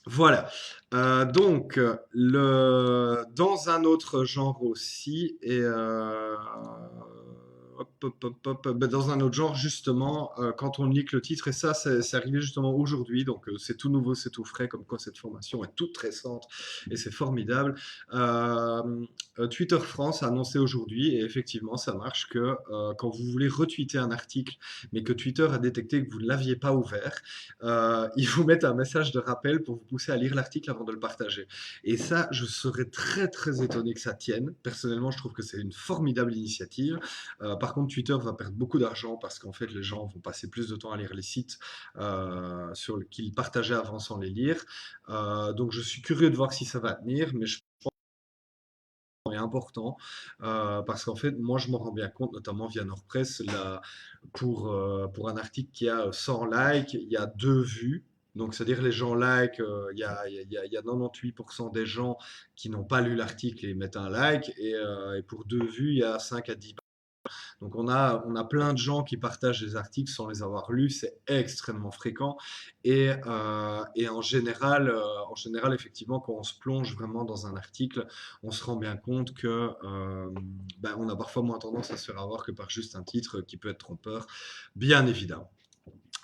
Voilà. Donc, dans un autre genre aussi, et dans un autre genre, justement, quand on lit que le titre, et ça, c'est arrivé justement aujourd'hui, donc c'est tout nouveau, c'est tout frais, comme quoi cette formation est toute récente, et c'est formidable. Twitter France a annoncé aujourd'hui, et effectivement, ça marche, que quand vous voulez retweeter un article, mais que Twitter a détecté que vous ne l'aviez pas ouvert, ils vous mettent un message de rappel pour vous pousser à lire l'article avant de le partager. Et ça, je serais très très étonné que ça tienne. Personnellement, je trouve que c'est une formidable initiative. Par contre, Twitter va perdre beaucoup d'argent parce qu'en fait, les gens vont passer plus de temps à lire les sites qu'ils partageaient avant sans les lire. Donc, je suis curieux de voir si ça va tenir, mais je pense est important parce qu'en fait, moi, je m'en rends bien compte, notamment via Nordpress, pour un article qui a 100 likes, il y a 2 vues. Donc, c'est-à-dire les gens like, il y a 98% des gens qui n'ont pas lu l'article et mettent un like, et pour 2 vues, il y a 5 à 10. Donc on a plein de gens qui partagent des articles sans les avoir lus, c'est extrêmement fréquent. Et en général, effectivement, quand on se plonge vraiment dans un article, on se rend bien compte que on a parfois moins tendance à se faire avoir que par juste un titre qui peut être trompeur, bien évidemment.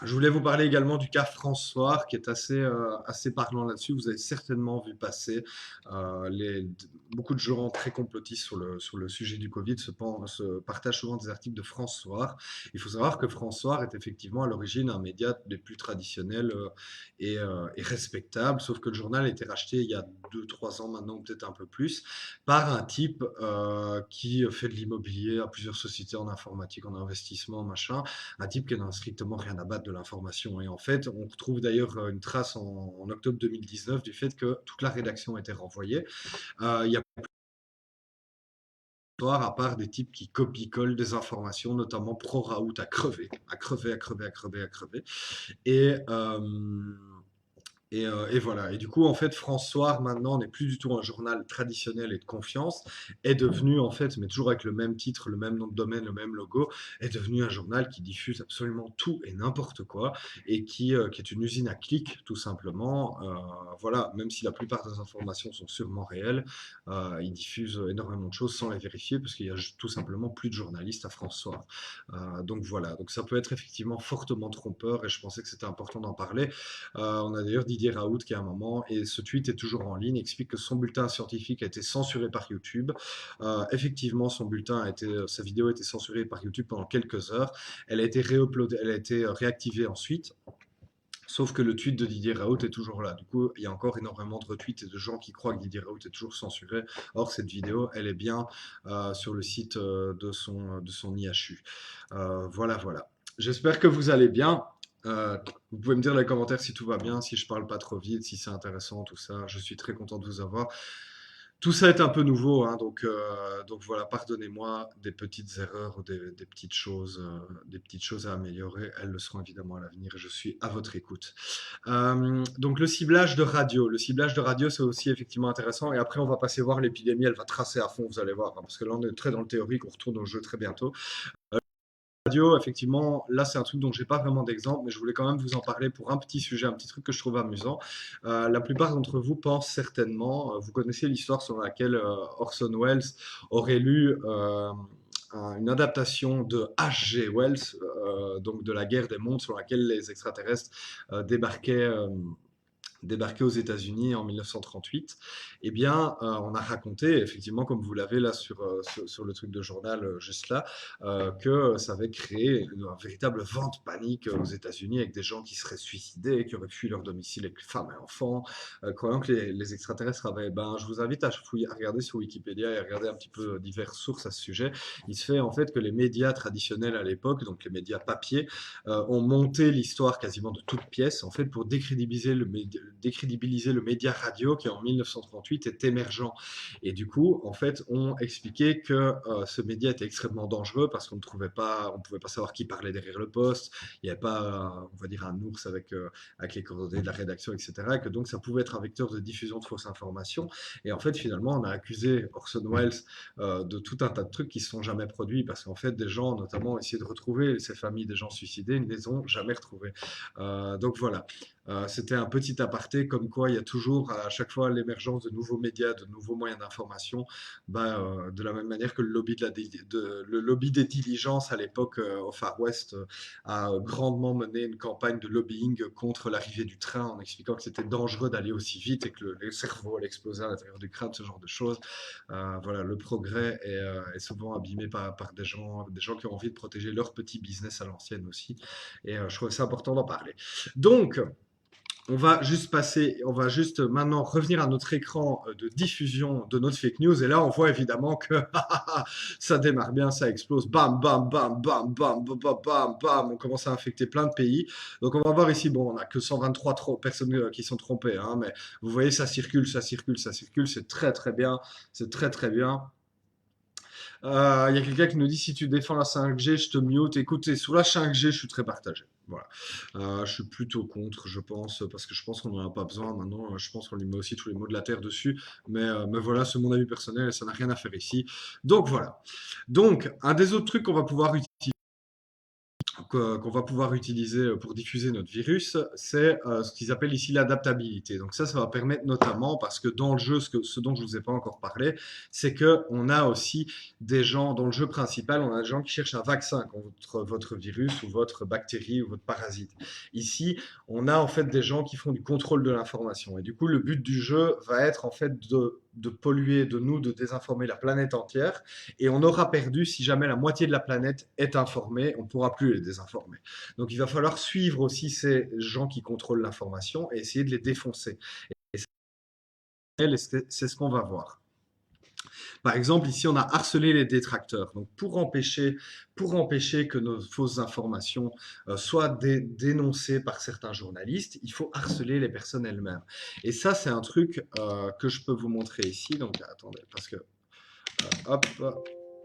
Je voulais vous parler également du cas François, qui est assez parlant là-dessus. Vous avez certainement vu passer beaucoup de gens très complotistes sur le sujet du Covid se partagent souvent des articles de François. Il faut savoir que François est effectivement à l'origine un média des plus traditionnels et respectables, sauf que le journal a été racheté il y a 2-3 ans maintenant, peut-être un peu plus, par un type qui fait de l'immobilier à plusieurs sociétés en informatique, en investissement, machin, un type qui n'a strictement rien à battre de l'information. Et en fait, on retrouve d'ailleurs une trace en octobre 2019 du fait que toute la rédaction a été renvoyée. Il y a à part des types qui copie-collent des informations, notamment pro-Raoult à crever, à crever, à crever, à crever, à crever. Et, et voilà. Et du coup, en fait, François, maintenant, n'est plus du tout un journal traditionnel et de confiance, est devenu, en fait, mais toujours avec le même titre, le même nom de domaine, le même logo, est devenu un journal qui diffuse absolument tout et n'importe quoi, et qui est une usine à clics, tout simplement. Voilà, même si la plupart des informations sont sûrement réelles, il diffuse énormément de choses sans les vérifier, parce qu'il y a tout simplement plus de journalistes à François. Donc voilà, donc ça peut être effectivement fortement trompeur, et je pensais que c'était important d'en parler. On a d'ailleurs Didier Raoult qui à un moment, et ce tweet est toujours en ligne, explique que son bulletin scientifique a été censuré par YouTube. Effectivement, sa vidéo a été censurée par YouTube pendant quelques heures. Elle a été réuploadée, elle a été réactivée ensuite. Sauf que le tweet de Didier Raoult est toujours là. Du coup, il y a encore énormément de retweets et de gens qui croient que Didier Raoult est toujours censuré. Or, cette vidéo, elle est bien sur le site de son IHU. Voilà, voilà. J'espère que vous allez bien. Vous pouvez me dire dans les commentaires si tout va bien, si je parle pas trop vite, si c'est intéressant, tout ça. Je suis très content de vous avoir. Tout ça est un peu nouveau, hein, donc voilà, pardonnez-moi des petites erreurs ou des petites choses à améliorer. Elles le seront évidemment à l'avenir et je suis à votre écoute. Donc le ciblage de radio. Le ciblage de radio, c'est aussi effectivement intéressant. Et après, on va passer voir l'épidémie. Elle va tracer à fond, vous allez voir, hein, parce que là, on est très dans le théorique. On retourne au jeu très bientôt. Radio, effectivement, là c'est un truc dont j'ai pas vraiment d'exemple, mais je voulais quand même vous en parler pour un petit sujet, un petit truc que je trouve amusant. La plupart d'entre vous pensent certainement, vous connaissez l'histoire sur laquelle Orson Welles aurait lu une adaptation de H.G. Wells, donc de la guerre des mondes, sur laquelle les extraterrestres débarquaient aux États-Unis en 1938, eh bien, on a raconté, effectivement, comme vous l'avez là sur le truc de journal juste là, que ça avait créé une véritable vent de panique aux États-Unis avec des gens qui seraient suicidés, qui auraient fui leur domicile avec femmes et enfants, croyant que les extraterrestres avaient. Je vous invite à regarder sur Wikipédia et à regarder un petit peu diverses sources à ce sujet. Il se fait en fait que les médias traditionnels à l'époque, donc les médias papier, ont monté l'histoire quasiment de toutes pièces, en fait, pour décrédibiliser le média radio qui en 1938 est émergent. Et du coup, en fait, on expliquait que ce média était extrêmement dangereux parce qu'on ne pouvait pas savoir qui parlait derrière le poste. Il n'y avait pas, on va dire, un ours avec les coordonnées de la rédaction, etc. Et que donc ça pouvait être un vecteur de diffusion de fausses informations. Et en fait, finalement, on a accusé Orson Welles de tout un tas de trucs qui ne se sont jamais produits parce qu'en fait, des gens, notamment, ont essayé de retrouver ces familles des gens suicidés, ils ne les ont jamais retrouvés. Donc voilà. C'était un petit aparté, comme quoi il y a toujours à chaque fois l'émergence de nouveaux médias, de nouveaux moyens d'information, de la même manière que le lobby des diligences à l'époque au Far West a grandement mené une campagne de lobbying contre l'arrivée du train en expliquant que c'était dangereux d'aller aussi vite et que le cerveau allait exploser à l'intérieur du crâne, ce genre de choses. Voilà, le progrès est souvent abîmé par des gens qui ont envie de protéger leur petit business à l'ancienne aussi. Et je trouve ça important d'en parler. Donc, on va juste maintenant revenir à notre écran de diffusion de notre fake news. Et là, on voit évidemment que ça démarre bien, ça explose. Bam, bam, bam, bam, bam, bam, bam, bam, bam. On commence à infecter plein de pays. Donc, on va voir ici, bon, on n'a que 123 personnes qui sont trompées, hein, mais vous voyez, ça circule, ça circule, ça circule. C'est très, très bien. C'est très, très bien. Il y a quelqu'un qui nous dit si tu défends la 5G, je te mute. Écoutez, sur la 5G, je suis très partagé. Voilà. Je suis plutôt contre, je pense, parce que je pense qu'on n'en a pas besoin maintenant. Je pense qu'on lui met aussi tous les mots de la terre dessus. Mais voilà, c'est mon avis personnel et ça n'a rien à faire ici. Donc voilà. Donc, un des autres trucs qu'on va pouvoir utiliser qu'on va pouvoir utiliser pour diffuser notre virus, c'est ce qu'ils appellent ici l'adaptabilité. Donc ça va permettre notamment, parce que dans le jeu, ce dont je ne vous ai pas encore parlé, c'est qu'on a aussi des gens, dans le jeu principal, on a des gens qui cherchent un vaccin contre votre virus ou votre bactérie ou votre parasite. Ici, on a en fait des gens qui font du contrôle de l'information. Et du coup, le but du jeu va être en fait de polluer, de désinformer la planète entière. Et on aura perdu si jamais la moitié de la planète est informée, on ne pourra plus les désinformer. Donc il va falloir suivre aussi ces gens qui contrôlent l'information et essayer de les défoncer. Et c'est ce qu'on va voir. Par exemple, ici, on a harcelé les détracteurs. Donc, pour empêcher que nos fausses informations soient dénoncées par certains journalistes, il faut harceler les personnes elles-mêmes. Et ça, c'est un truc que je peux vous montrer ici. Donc, attendez, parce que hop,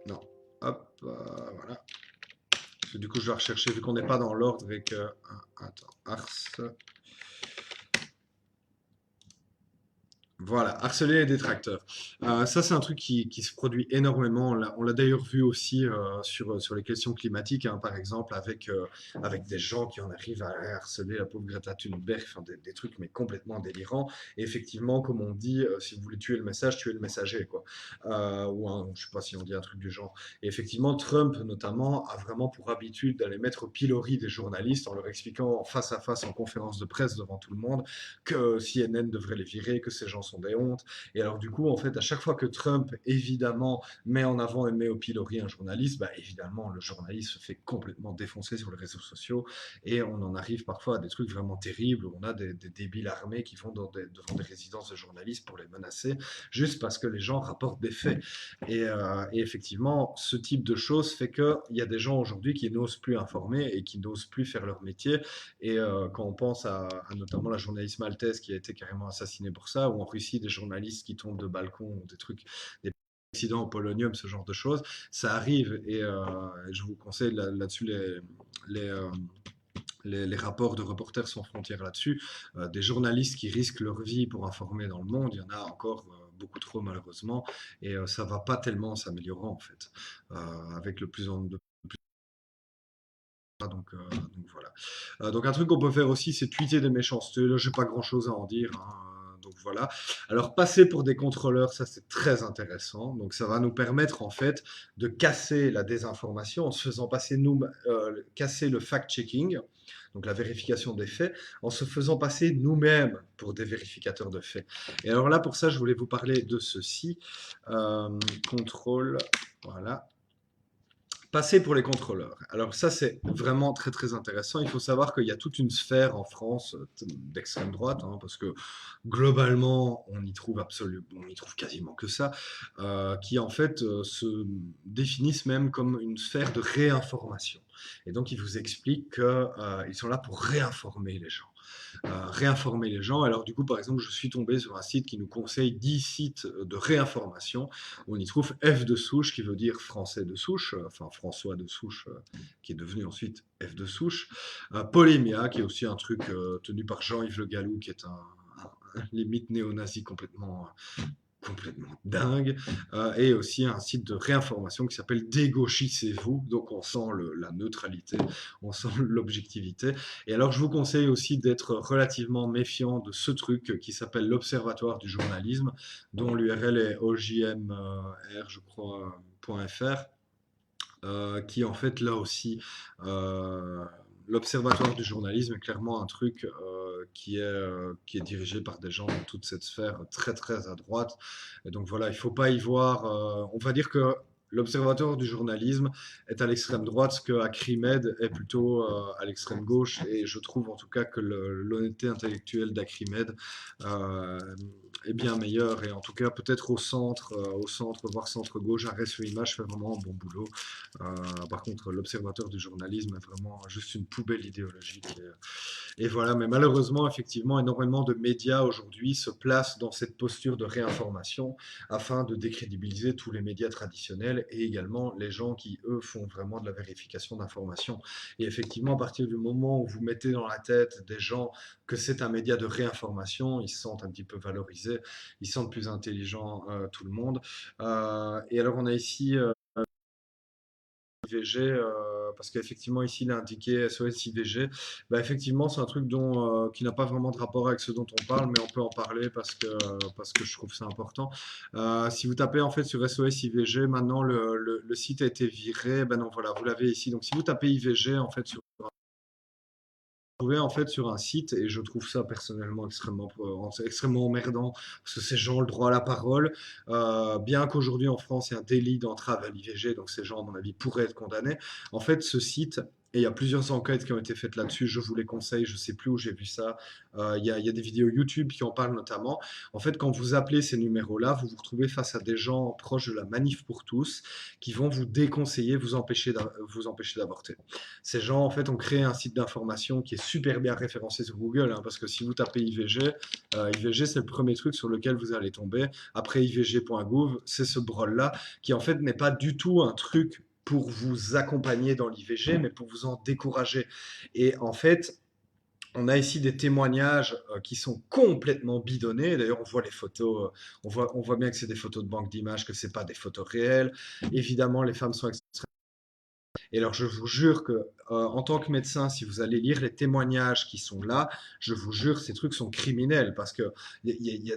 non, hop, voilà. Parce que du coup, je dois rechercher, vu qu'on n'est pas dans l'ordre et que. Attends, Voilà, harceler les détracteurs. Ça, c'est un truc qui se produit énormément. On l'a d'ailleurs vu aussi sur les questions climatiques, hein, par exemple, avec des gens qui en arrivent à harceler la pauvre Greta Thunberg, enfin, des trucs mais complètement délirants. Et effectivement, comme on dit, si vous voulez tuer le message, tuez le messager, quoi. Je sais pas si on dit un truc du genre. Et effectivement, Trump, notamment, a vraiment pour habitude d'aller mettre au pilori des journalistes en leur expliquant face à face en conférence de presse devant tout le monde que CNN devrait les virer, que ces gens sont des hontes. Et alors du coup, en fait, à chaque fois que Trump, évidemment, met en avant et met au pilori un journaliste, bah, évidemment, le journaliste se fait complètement défoncer sur les réseaux sociaux et on en arrive parfois à des trucs vraiment terribles où on a des débiles armés qui vont devant des résidences de journalistes pour les menacer juste parce que les gens rapportent des faits. Et effectivement, ce type de choses fait qu'il y a des gens aujourd'hui qui n'osent plus informer et qui n'osent plus faire leur métier. Et quand on pense à notamment la journaliste maltaise qui a été carrément assassinée pour ça, ou en Russie des journalistes qui tombent de balcons, des trucs, des accidents au polonium, ce genre de choses, ça arrive. Et je vous conseille là-dessus les, euh, les rapports de Reporters sans frontières là-dessus, des journalistes qui risquent leur vie pour informer dans le monde, il y en a encore beaucoup trop malheureusement, et ça va pas tellement s'améliorer en fait, avec le plus en de donc voilà. Donc un truc qu'on peut faire aussi, c'est tweeter des méchancetés. Là, j'ai pas grand-chose à en dire, hein. Donc voilà. Alors passer pour des contrôleurs, ça c'est très intéressant. Donc ça va nous permettre en fait de casser la désinformation en se faisant passer casser le fact-checking, donc la vérification des faits, en se faisant passer nous-mêmes pour des vérificateurs de faits. Et alors là, pour ça, je voulais vous parler de ceci. Contrôle, voilà. Passer pour les contrôleurs. Alors ça, c'est vraiment très très intéressant. Il faut savoir qu'il y a toute une sphère en France d'extrême droite, hein, parce que globalement, on y trouve quasiment que ça, qui en fait se définissent même comme une sphère de réinformation. Et donc, ils vous expliquent qu'ils sont là pour réinformer les gens. Réinformer les gens. Alors du coup, par exemple, je suis tombé sur un site qui nous conseille 10 sites de réinformation. On y trouve F de souche, qui veut dire français de souche, enfin François de souche, qui est devenu ensuite F de souche. Polémia, qui est aussi un truc tenu par Jean-Yves Le Gallou, qui est un limite néo-nazi complètement dingue, et aussi un site de réinformation qui s'appelle Dégauchissez-vous, donc on sent la neutralité, on sent l'objectivité. Et alors je vous conseille aussi d'être relativement méfiant de ce truc qui s'appelle l'Observatoire du journalisme, dont l'URL est ojmr, je crois, .fr, qui en fait là aussi l'Observatoire du journalisme est clairement un truc qui est dirigé par des gens dans toute cette sphère très très à droite. Et donc voilà, il ne faut pas y voir. On va dire que l'Observatoire du journalisme est à l'extrême droite, ce que Acrimed est plutôt à l'extrême gauche. Et je trouve en tout cas que l'honnêteté intellectuelle d'Acrimed est bien meilleur. Et en tout cas, peut-être au centre, voire centre-gauche, Arrêt sur image fait vraiment un bon boulot. Par contre, l'Observateur du journalisme est vraiment juste une poubelle idéologique. Et voilà, mais malheureusement, effectivement, énormément de médias aujourd'hui se placent dans cette posture de réinformation afin de décrédibiliser tous les médias traditionnels et également les gens qui, eux, font vraiment de la vérification d'informations. Et effectivement, à partir du moment où vous mettez dans la tête des gens que c'est un média de réinformation, ils se sentent un petit peu valorisés, ils se sentent plus intelligents, tout le monde. Et alors, on a ici IVG, parce qu'effectivement ici il est indiqué SOS IVG. Bah, effectivement, c'est un truc qui n'a pas vraiment de rapport avec ce dont on parle, mais on peut en parler parce que je trouve ça important. Si vous tapez en fait sur SOS IVG, maintenant le site a été viré. Ben non, voilà, vous l'avez ici. Donc si vous tapez IVG en fait sur trouver en fait sur un site et je trouve ça personnellement extrêmement emmerdant parce que ces gens ont le droit à la parole. Bien qu'aujourd'hui en France il y a un délit d'entrave à l'IVG, donc ces gens à mon avis pourraient être condamnés. En fait, ce site, et il y a plusieurs enquêtes qui ont été faites là-dessus, je vous les conseille, je sais plus où j'ai vu ça. Il y a des vidéos YouTube qui en parlent notamment. En fait, quand vous appelez ces numéros-là, vous vous retrouvez face à des gens proches de la Manif pour tous qui vont vous déconseiller, vous empêcher d'avorter. Ces gens, en fait, ont créé un site d'information qui est super bien référencé sur Google, hein, parce que si vous tapez IVG, IVG, c'est le premier truc sur lequel vous allez tomber. Après ivg.gouv, c'est ce brol-là, qui en fait n'est pas du tout un truc pour vous accompagner dans l'IVG, mais pour vous en décourager. Et en fait, on a ici des témoignages qui sont complètement bidonnés. D'ailleurs, on voit les photos, on voit bien que c'est des photos de banque d'images, que c'est pas des photos réelles. Évidemment, les femmes sont et alors, je vous jure que, en tant que médecin, si vous allez lire les témoignages qui sont là, je vous jure, ces trucs sont criminels parce que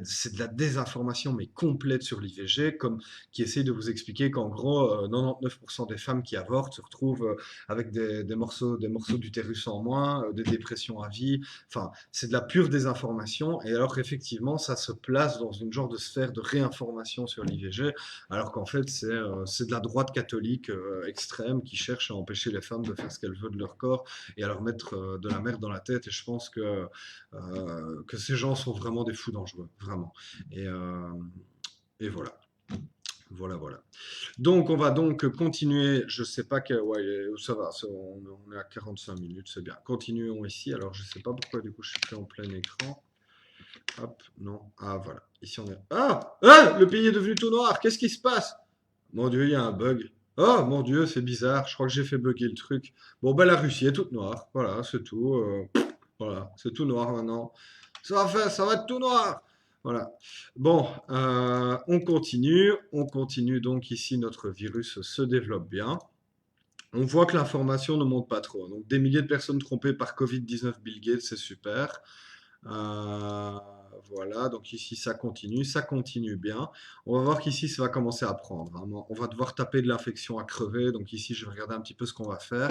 c'est de la désinformation, mais complète sur l'IVG, comme qui essaye de vous expliquer qu'en gros, 99% des femmes qui avortent se retrouvent avec des morceaux d'utérus en moins, des dépressions à vie. Enfin, c'est de la pure désinformation. Et alors, effectivement, ça se place dans une genre de sphère de réinformation sur l'IVG, alors qu'en fait, c'est de la droite catholique extrême qui cherche à empêcher les femmes de faire ce qu'elles veulent de leur corps et à leur mettre de la merde dans la tête. Et je pense que ces gens sont vraiment des fous dangereux, vraiment. Et, euh, et voilà. Voilà, voilà. Donc, on va donc continuer. Je sais pas que. Ouais, ça va. On est à 45 minutes, c'est bien. Continuons ici. Alors, je sais pas pourquoi, du coup, je suis plus en plein écran. Hop, non. Ah, voilà. Ici, on est. Ah! Ah! Le pays est devenu tout noir. Qu'est-ce qui se passe? Mon Dieu, il y a un bug. Oh mon Dieu, c'est bizarre. Je crois que j'ai fait bugger le truc. Bon, ben la Russie est toute noire. Voilà, c'est tout. Voilà, c'est tout noir maintenant. Ça va être tout noir. Voilà. Bon, on continue. On continue donc ici. Notre virus se développe bien. On voit que l'information ne monte pas trop. Donc, des milliers de personnes trompées par Covid-19 Bill Gates, c'est super. Euh, voilà, donc ici ça continue bien. On va voir qu'ici ça va commencer à prendre, hein. On va devoir taper de l'infection à crever, donc ici je vais regarder un petit peu ce qu'on va faire.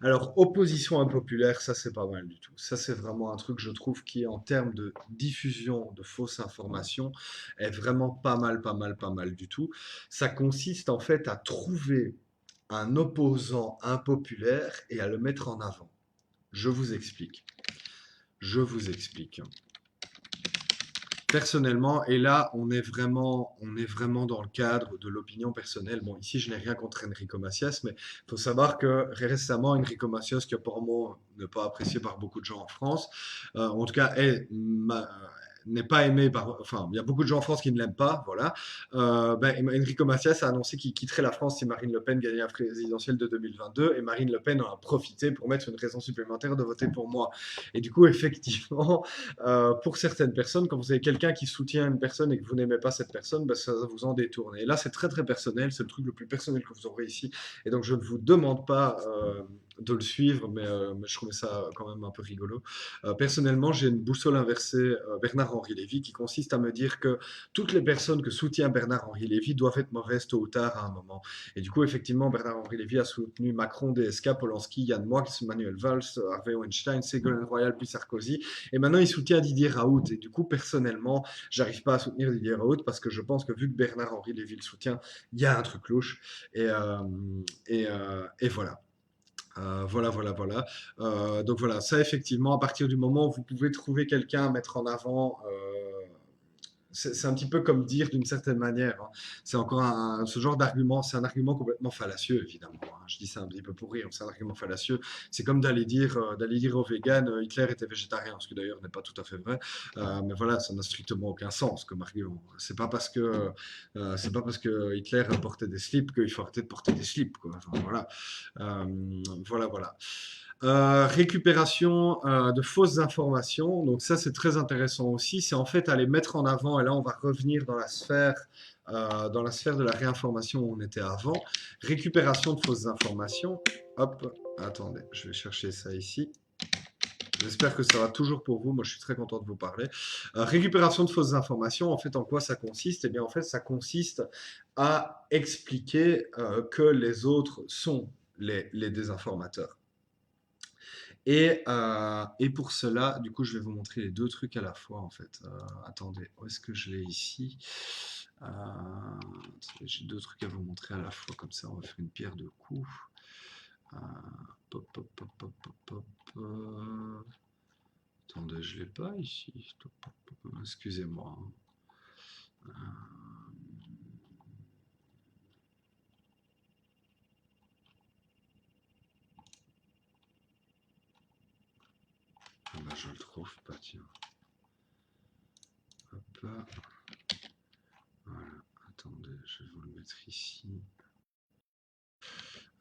Alors, opposition impopulaire, ça c'est pas mal du tout. Ça c'est vraiment un truc, je trouve, qui en termes de diffusion de fausses informations est vraiment pas mal du tout. Ça consiste en fait à trouver un opposant impopulaire et à le mettre en avant. Je vous explique. Je vous explique. Personnellement, et là, on est vraiment dans le cadre de l'opinion personnelle. Bon, ici, je n'ai rien contre Enrico Macias, mais il faut savoir que récemment, Enrico Macias, qui apparemment n'est pas apprécié par beaucoup de gens en France, en tout cas, n'est pas aimé par. Enfin, il y a beaucoup de gens en France qui ne l'aiment pas, voilà. Enrico Macias a annoncé qu'il quitterait la France si Marine Le Pen gagnait la présidentielle de 2022, et Marine Le Pen en a profité pour mettre une raison supplémentaire de voter pour moi. Et du coup, effectivement, pour certaines personnes, quand vous avez quelqu'un qui soutient une personne et que vous n'aimez pas cette personne, ben, ça vous en détourne. Et là, c'est très très personnel, c'est le truc le plus personnel que vous aurez ici. Et donc, je ne vous demande pas de le suivre, mais je trouvais ça quand même un peu rigolo. Personnellement, j'ai une boussole inversée Bernard-Henri Lévy qui consiste à me dire que toutes les personnes que soutient Bernard-Henri Lévy doivent être mauvaises tôt ou tard à un moment. Et du coup, effectivement, Bernard-Henri Lévy a soutenu Macron, DSK, Polanski, Yann Moix, Manuel Valls, Harvey Weinstein, Ségolène Royal, puis Sarkozy. Et maintenant, il soutient Didier Raoult. Et du coup, personnellement, j'arrive pas à soutenir Didier Raoult parce que je pense que vu que Bernard-Henri Lévy le soutient, il y a un truc louche. Et voilà. Voilà. Donc voilà, ça effectivement, à partir du moment où vous pouvez trouver quelqu'un à mettre en avant, c'est un petit peu comme dire d'une certaine manière, hein. C'est encore ce genre d'argument, c'est un argument complètement fallacieux, évidemment, hein. Je dis ça un petit peu pour rire, c'est un argument fallacieux. C'est comme d'aller dire aux véganes, Hitler était végétarien, ce qui d'ailleurs n'est pas tout à fait vrai. Mais voilà, ça n'a strictement aucun sens comme argument. C'est pas parce que Hitler portait des slips qu'il faut arrêter de porter des slips, quoi. Enfin, voilà. Voilà. Récupération de fausses informations. Donc ça, c'est très intéressant aussi. C'est en fait aller mettre en avant, et là, on va revenir dans la sphère de la réinformation où on était avant. Récupération de fausses informations. Hop, attendez, je vais chercher ça ici. J'espère que ça va toujours pour vous. Moi, je suis très content de vous parler. Récupération de fausses informations, en fait, en quoi ça consiste? Eh bien, en fait, ça consiste à expliquer que les autres sont les désinformateurs. Et pour cela, du coup, je vais vous montrer les deux trucs à la fois, en fait. Attendez, où est-ce que je l'ai ici? J'ai deux trucs à vous montrer à la fois, comme ça, on va faire une pierre deux coups. Pop, pop, pop, pop, pop, pop. Attendez, je l'ai pas ici. Excusez-moi. Ah bah, je le trouve pas, tiens. Hop là. Voilà, attendez, je vais vous le mettre ici.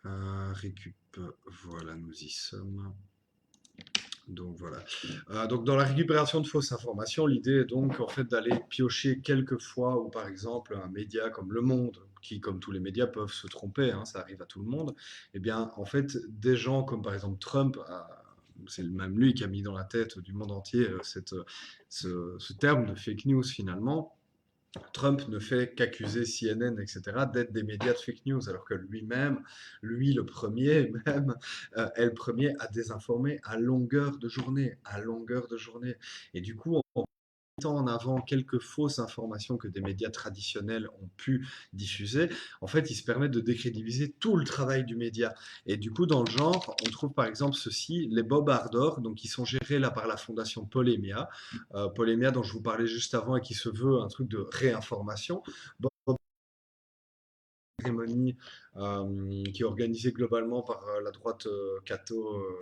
Récup, voilà, nous y sommes. Donc voilà. Donc dans la récupération de fausses informations, l'idée est donc en fait d'aller piocher quelques fois où par exemple un média comme Le Monde, qui comme tous les médias peuvent se tromper, hein, ça arrive à tout le monde, eh bien en fait des gens comme par exemple Trump, c'est même lui qui a mis dans la tête du monde entier ce terme de fake news finalement. Trump ne fait qu'accuser CNN, etc., d'être des médias de fake news, alors que lui-même, lui le premier même, est le premier à désinformer à longueur de journée, à longueur de journée. Et du coup, en mettant en avant quelques fausses informations que des médias traditionnels ont pu diffuser, en fait, il se permet de décrédibiliser tout le travail du média. Et du coup, dans le genre, on trouve par exemple ceci, les bobards, donc qui sont gérés là par la fondation Polémia, Polémia dont je vous parlais juste avant et qui se veut un truc de réinformation. Bon, cérémonie qui est organisée globalement par la droite catho,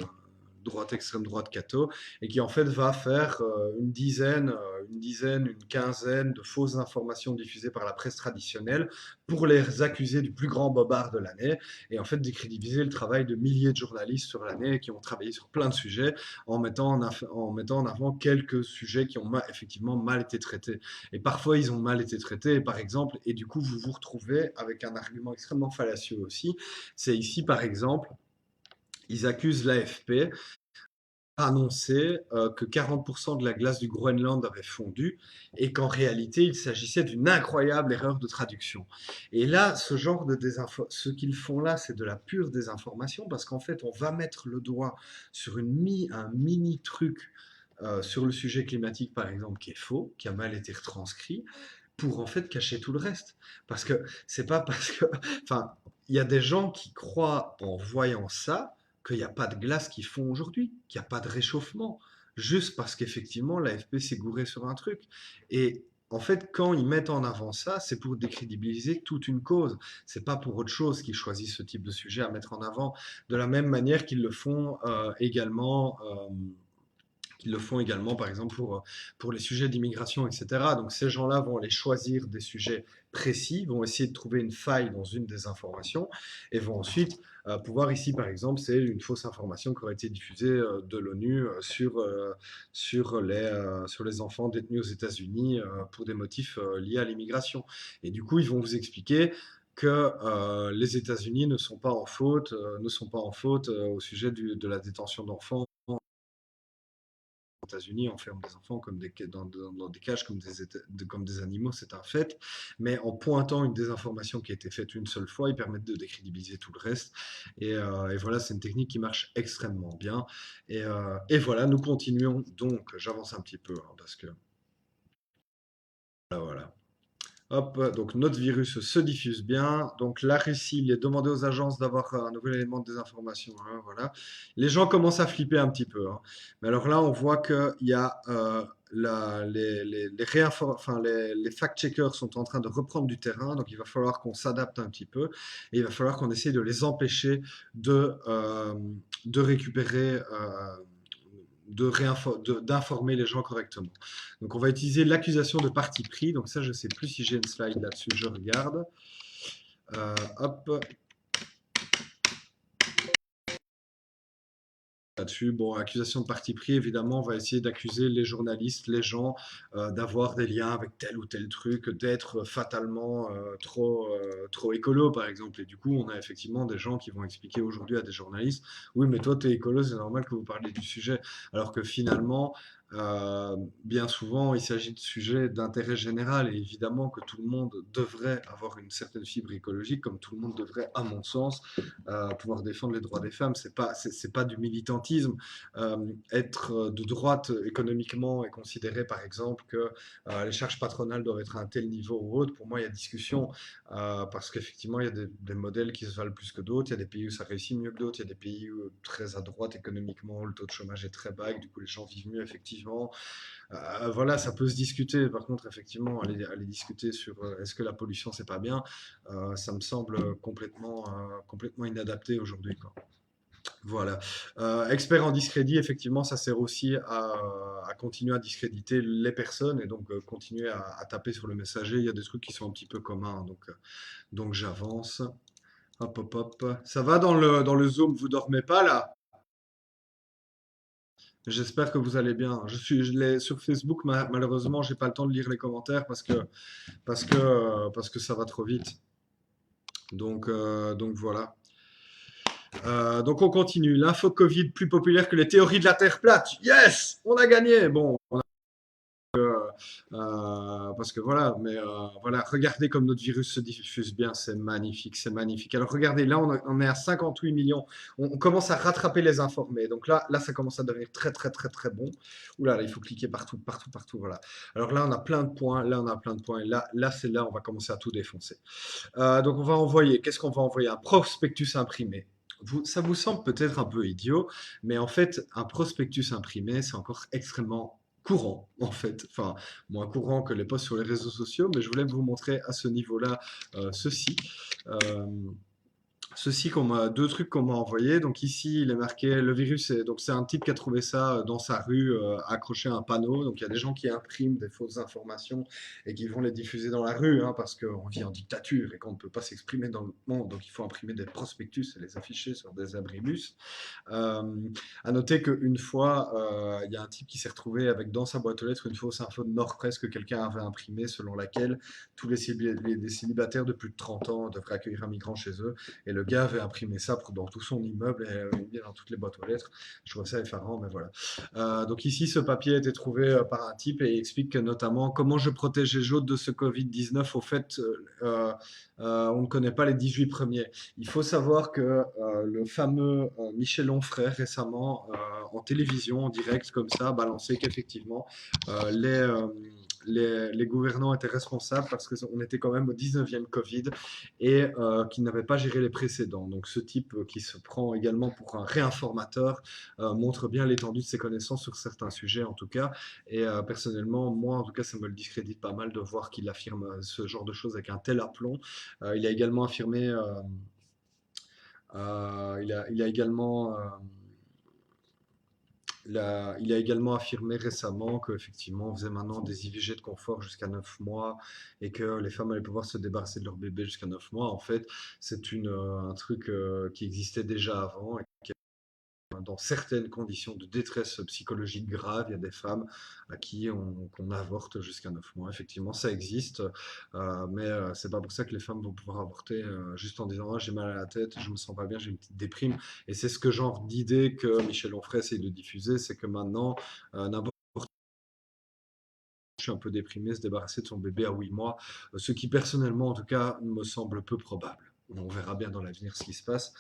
droite extrême droite catho, et qui en fait va faire une quinzaine de fausses informations diffusées par la presse traditionnelle pour les accuser du plus grand bobard de l'année, et en fait décrédibiliser le travail de milliers de journalistes sur l'année qui ont travaillé sur plein de sujets en mettant en avant quelques sujets qui ont effectivement mal été traités. Et parfois ils ont mal été traités, par exemple, et du coup vous vous retrouvez avec un argument extrêmement fallacieux aussi. C'est ici par exemple, ils accusent l'AFP annoncé que 40% de la glace du Groenland avait fondu et qu'en réalité, il s'agissait d'une incroyable erreur de traduction. Et là, ce qu'ils font là, c'est de la pure désinformation parce qu'en fait, on va mettre le doigt sur un mini truc sur le sujet climatique, par exemple, qui est faux, qui a mal été retranscrit, pour en fait cacher tout le reste. Parce que c'est pas parce que... Enfin, il y a des gens qui croient en voyant ça qu'il n'y a pas de glace qui fond aujourd'hui, qu'il n'y a pas de réchauffement, juste parce qu'effectivement l'AFP s'est gouré sur un truc. Et en fait, quand ils mettent en avant ça, c'est pour décrédibiliser toute une cause. C'est pas pour autre chose qu'ils choisissent ce type de sujet à mettre en avant, de la même manière qu'ils le font également. Qu'ils le font également, par exemple, pour les sujets d'immigration, etc. Donc ces gens-là vont aller choisir des sujets précis, vont essayer de trouver une faille dans une des informations, et vont ensuite pouvoir, ici par exemple, c'est une fausse information qui aurait été diffusée de l'ONU sur les enfants détenus aux États-Unis pour des motifs liés à l'immigration. Et du coup, ils vont vous expliquer que les États-Unis ne sont pas en faute, au sujet de la détention d'enfants. Les États-Unis enferment des enfants dans des cages comme des animaux, c'est un fait. Mais en pointant une désinformation qui a été faite une seule fois, ils permettent de décrédibiliser tout le reste. Et voilà, c'est une technique qui marche extrêmement bien. Et voilà, nous continuons. Donc, j'avance un petit peu, hein, parce que... Voilà. Hop, donc notre virus se diffuse bien. Donc la Russie, il est demandé aux agences d'avoir un nouvel élément de désinformation, hein, voilà. Les gens commencent à flipper un petit peu, hein. Mais alors là, on voit qu'il y a enfin, les fact-checkers sont en train de reprendre du terrain, donc il va falloir qu'on s'adapte un petit peu et il va falloir qu'on essaye de les empêcher de, euh, de récupérer. D'informer les gens correctement. Donc on va utiliser l'accusation de parti pris. Donc ça, je ne sais plus si j'ai une slide là-dessus, je regarde. Hop. Là-dessus, bon, accusation de parti pris, évidemment, on va essayer d'accuser les journalistes, les gens, d'avoir des liens avec tel ou tel truc, d'être fatalement trop écolo, par exemple. Et du coup, on a effectivement des gens qui vont expliquer aujourd'hui à des journalistes, oui, mais toi, t'es écolo, c'est normal que vous parliez du sujet. Alors que finalement, bien souvent, il s'agit de sujets d'intérêt général et évidemment que tout le monde devrait avoir une certaine fibre écologique, comme tout le monde devrait, à mon sens, pouvoir défendre les droits des femmes. C'est pas du militantisme. Être de droite économiquement et considérer, par exemple, que les charges patronales doivent être à un tel niveau ou autre. Pour moi, il y a discussion parce qu'effectivement, il y a des modèles qui se valent plus que d'autres. Il y a des pays où ça réussit mieux que d'autres. Il y a des pays où, très à droite économiquement, le taux de chômage est très bas, et du coup, les gens vivent mieux, effectivement. Voilà, ça peut se discuter. Par contre, effectivement, aller discuter sur est-ce que la pollution c'est pas bien, ça me semble complètement inadapté aujourd'hui, quoi. Voilà. Expert en discrédit, effectivement, ça sert aussi à continuer à discréditer les personnes et donc continuer à taper sur le messager. Il y a des trucs qui sont un petit peu communs, donc j'avance. Hop, hop, hop. Ça va dans le Zoom, vous dormez pas là? J'espère que vous allez bien. Je l'ai sur Facebook, malheureusement, j'ai pas le temps de lire les commentaires parce que ça va trop vite. Donc voilà. Donc on continue. L'info Covid plus populaire que les théories de la Terre plate. Yes, on a gagné. Bon, parce que voilà, mais voilà, regardez comme notre virus se diffuse bien, c'est magnifique, c'est magnifique. Alors regardez, là on est à 58 millions, on commence à rattraper les informés, donc là ça commence à devenir très très très très bon. Ouh là, il faut cliquer partout, partout, partout, voilà. Alors là on a plein de points, là on a plein de points, et là c'est là on va commencer à tout défoncer. Donc on va envoyer, qu'est-ce qu'on va envoyer? Un prospectus imprimé. Ça vous semble peut-être un peu idiot, mais en fait, un prospectus imprimé, c'est encore extrêmement courant, en fait. Enfin, moins courant que les posts sur les réseaux sociaux, mais je voulais vous montrer à ce niveau-là ceci. Euh, deux trucs qu'on m'a envoyés. Donc ici, il est marqué le virus. Donc c'est un type qui a trouvé ça dans sa rue, accroché à un panneau. Donc il y a des gens qui impriment des fausses informations et qui vont les diffuser dans la rue, hein, parce qu'on vit en dictature et qu'on ne peut pas s'exprimer dans le monde. Donc il faut imprimer des prospectus et les afficher sur des abribus. Euh, à noter qu'une fois, il y a un type qui s'est retrouvé avec dans sa boîte aux lettres une fausse info de Nord-Presse que quelqu'un avait imprimée, selon laquelle tous les célibataires de plus de 30 ans devraient accueillir un migrant chez eux. Et le gars avait imprimé ça dans tout son immeuble et dans toutes les boîtes aux lettres. Je trouve ça effarant, mais voilà. Donc ici, ce papier a été trouvé par un type et il explique que notamment comment je protège les autres de ce Covid-19. Au fait, on ne connaît pas les 18 premiers. Il faut savoir que le fameux Michel Onfray, récemment, en télévision, en direct, comme ça, a balancé qu'effectivement, les gouvernants étaient responsables parce qu'on était quand même au 19e Covid et qu'ils n'avaient pas géré les précédents. Donc ce type qui se prend également pour un réinformateur montre bien l'étendue de ses connaissances sur certains sujets en tout cas. Et personnellement, moi en tout cas, ça me le discrédite pas mal de voir qu'il affirme ce genre de choses avec un tel aplomb. Il a également affirmé, il a également il a également affirmé récemment qu'effectivement, on faisait maintenant des IVG de confort jusqu'à 9 mois et que les femmes allaient pouvoir se débarrasser de leur bébé jusqu'à 9 mois. En fait, c'est un truc qui existait déjà avant et dans certaines conditions de détresse psychologique grave, il y a des femmes à qui qu'on avorte jusqu'à 9 mois. Effectivement, ça existe, mais c'est pas pour ça que les femmes vont pouvoir avorter juste en disant: ah, j'ai mal à la tête, je me sens pas bien, j'ai une petite déprime. Et c'est ce que genre d'idée que Michel Onfray essaye de diffuser, c'est que maintenant, n'importe je suis un peu déprimé, se débarrasser de son bébé à 8 mois, ce qui personnellement en tout cas me semble peu probable. On verra bien dans l'avenir ce qui se passe,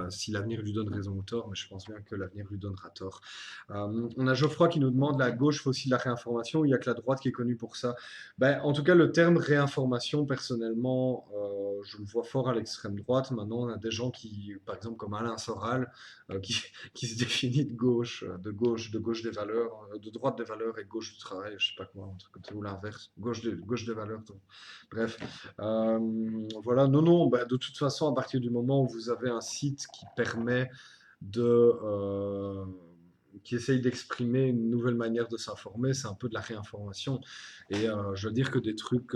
si l'avenir lui donne raison ou tort, mais je pense bien que l'avenir lui donnera tort. On a Geoffroy qui nous demande, la gauche fait aussi de la réinformation, il n'y a que la droite qui est connue pour ça. Ben, en tout cas, le terme réinformation, personnellement, je le vois fort à l'extrême droite. Maintenant, on a des gens qui, par exemple, comme Alain Soral, qui se définit de gauche des valeurs, de droite des valeurs et gauche du travail, je sais pas comment, un truc comme ça, ou l'inverse, gauche des valeurs. Donc, bref. Voilà, non, non, bah, de toute façon, à partir du moment où vous avez un site qui permet qui essaye d'exprimer une nouvelle manière de s'informer, c'est un peu de la réinformation. Et je veux dire que des trucs.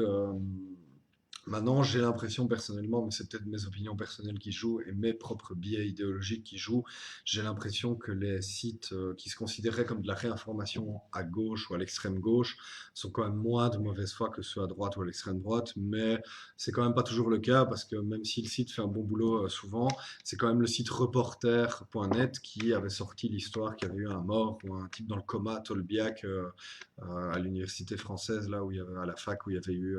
Maintenant, j'ai l'impression personnellement, mais c'est peut-être mes opinions personnelles qui jouent et mes propres biais idéologiques qui jouent, j'ai l'impression que les sites qui se considéraient comme de la réinformation à gauche ou à l'extrême gauche sont quand même moins de mauvaise foi que ceux à droite ou à l'extrême droite, mais c'est quand même pas toujours le cas parce que même si le site fait un bon boulot souvent, c'est quand même le site reporter.net qui avait sorti l'histoire qu'il y avait eu un mort ou un type dans le coma, Tolbiac, à l'université française, là où il y avait, à la fac, où il y avait eu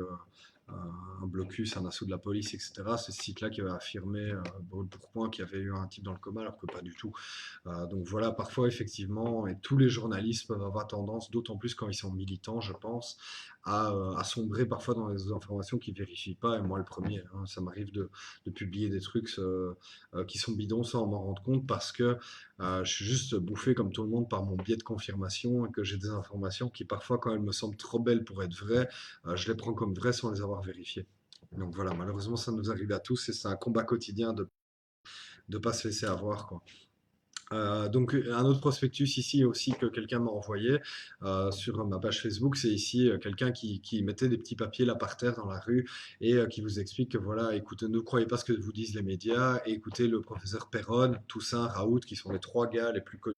un blocus, un assaut de la police, etc. C'est ce site-là qui avait affirmé, brûle pour point, qu'il y avait eu un type dans le coma, alors que pas du tout. Donc voilà, parfois effectivement, et tous les journalistes peuvent avoir tendance, d'autant plus quand ils sont militants, je pense, à sombrer parfois dans des informations qu'ils ne vérifient pas, et moi le premier, hein, ça m'arrive de publier des trucs qui sont bidons sans m'en rendre compte, parce que je suis juste bouffé comme tout le monde par mon biais de confirmation, et que j'ai des informations qui parfois, quand elles me semblent trop belles pour être vraies, je les prends comme vraies sans les avoir vérifiées. Donc voilà, malheureusement, ça nous arrive à tous et c'est un combat quotidien de ne pas se laisser avoir, quoi. Donc un autre prospectus ici aussi que quelqu'un m'a envoyé sur ma page Facebook, c'est ici quelqu'un qui mettait des petits papiers là par terre dans la rue et qui vous explique que voilà, écoutez, ne croyez pas ce que vous disent les médias, et écoutez le professeur Perron, Toussaint, Raoult, qui sont les trois gars les plus connus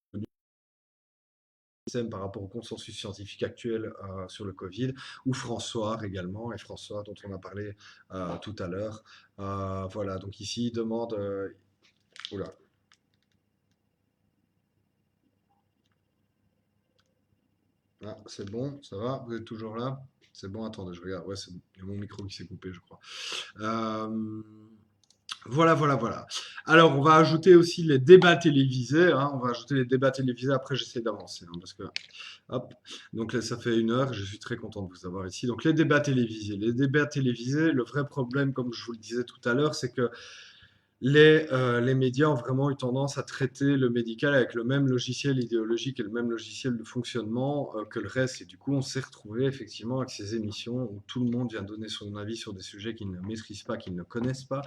par rapport au consensus scientifique actuel sur le Covid, ou François également, et François dont on a parlé tout à l'heure. Voilà, donc ici il demande... oula. Ah, c'est bon, ça va, vous êtes toujours là? C'est bon, attendez, je regarde. Ouais, c'est bon. Il y a mon micro qui s'est coupé, je crois. Euh, Voilà, voilà, voilà. Alors, on va ajouter aussi les débats télévisés, hein. On va ajouter les débats télévisés. Après, j'essaie d'avancer, hein, parce que, hop. Donc là, ça fait 1 heure. Je suis très content de vous avoir ici. Donc, les débats télévisés. Les débats télévisés, le vrai problème, comme je vous le disais tout à l'heure, c'est que les médias ont vraiment eu tendance à traiter le médical avec le même logiciel idéologique et le même logiciel de fonctionnement que le reste. Et du coup, on s'est retrouvé effectivement avec ces émissions où tout le monde vient donner son avis sur des sujets qu'ils ne maîtrisent pas, qu'ils ne connaissent pas.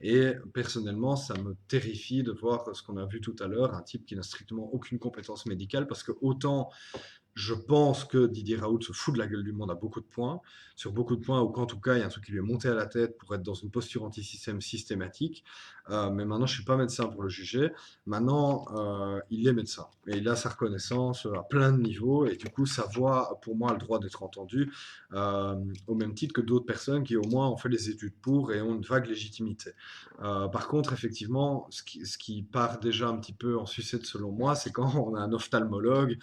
Et personnellement, ça me terrifie de voir ce qu'on a vu tout à l'heure, un type qui n'a strictement aucune compétence médicale, parce que autant je pense que Didier Raoult se fout de la gueule du monde à beaucoup de points, sur beaucoup de points où, en tout cas, il y a un truc qui lui est monté à la tête pour être dans une posture anti-système systématique. Mais maintenant, je ne suis pas médecin pour le juger. Maintenant, il est médecin et il a sa reconnaissance à plein de niveaux. Et du coup, sa voix, pour moi, a le droit d'être entendue, au même titre que d'autres personnes qui, au moins, ont fait les études pour et ont une vague légitimité. Par contre, effectivement, ce qui part déjà un petit peu en sucette, selon moi, c'est quand on a un ophtalmologue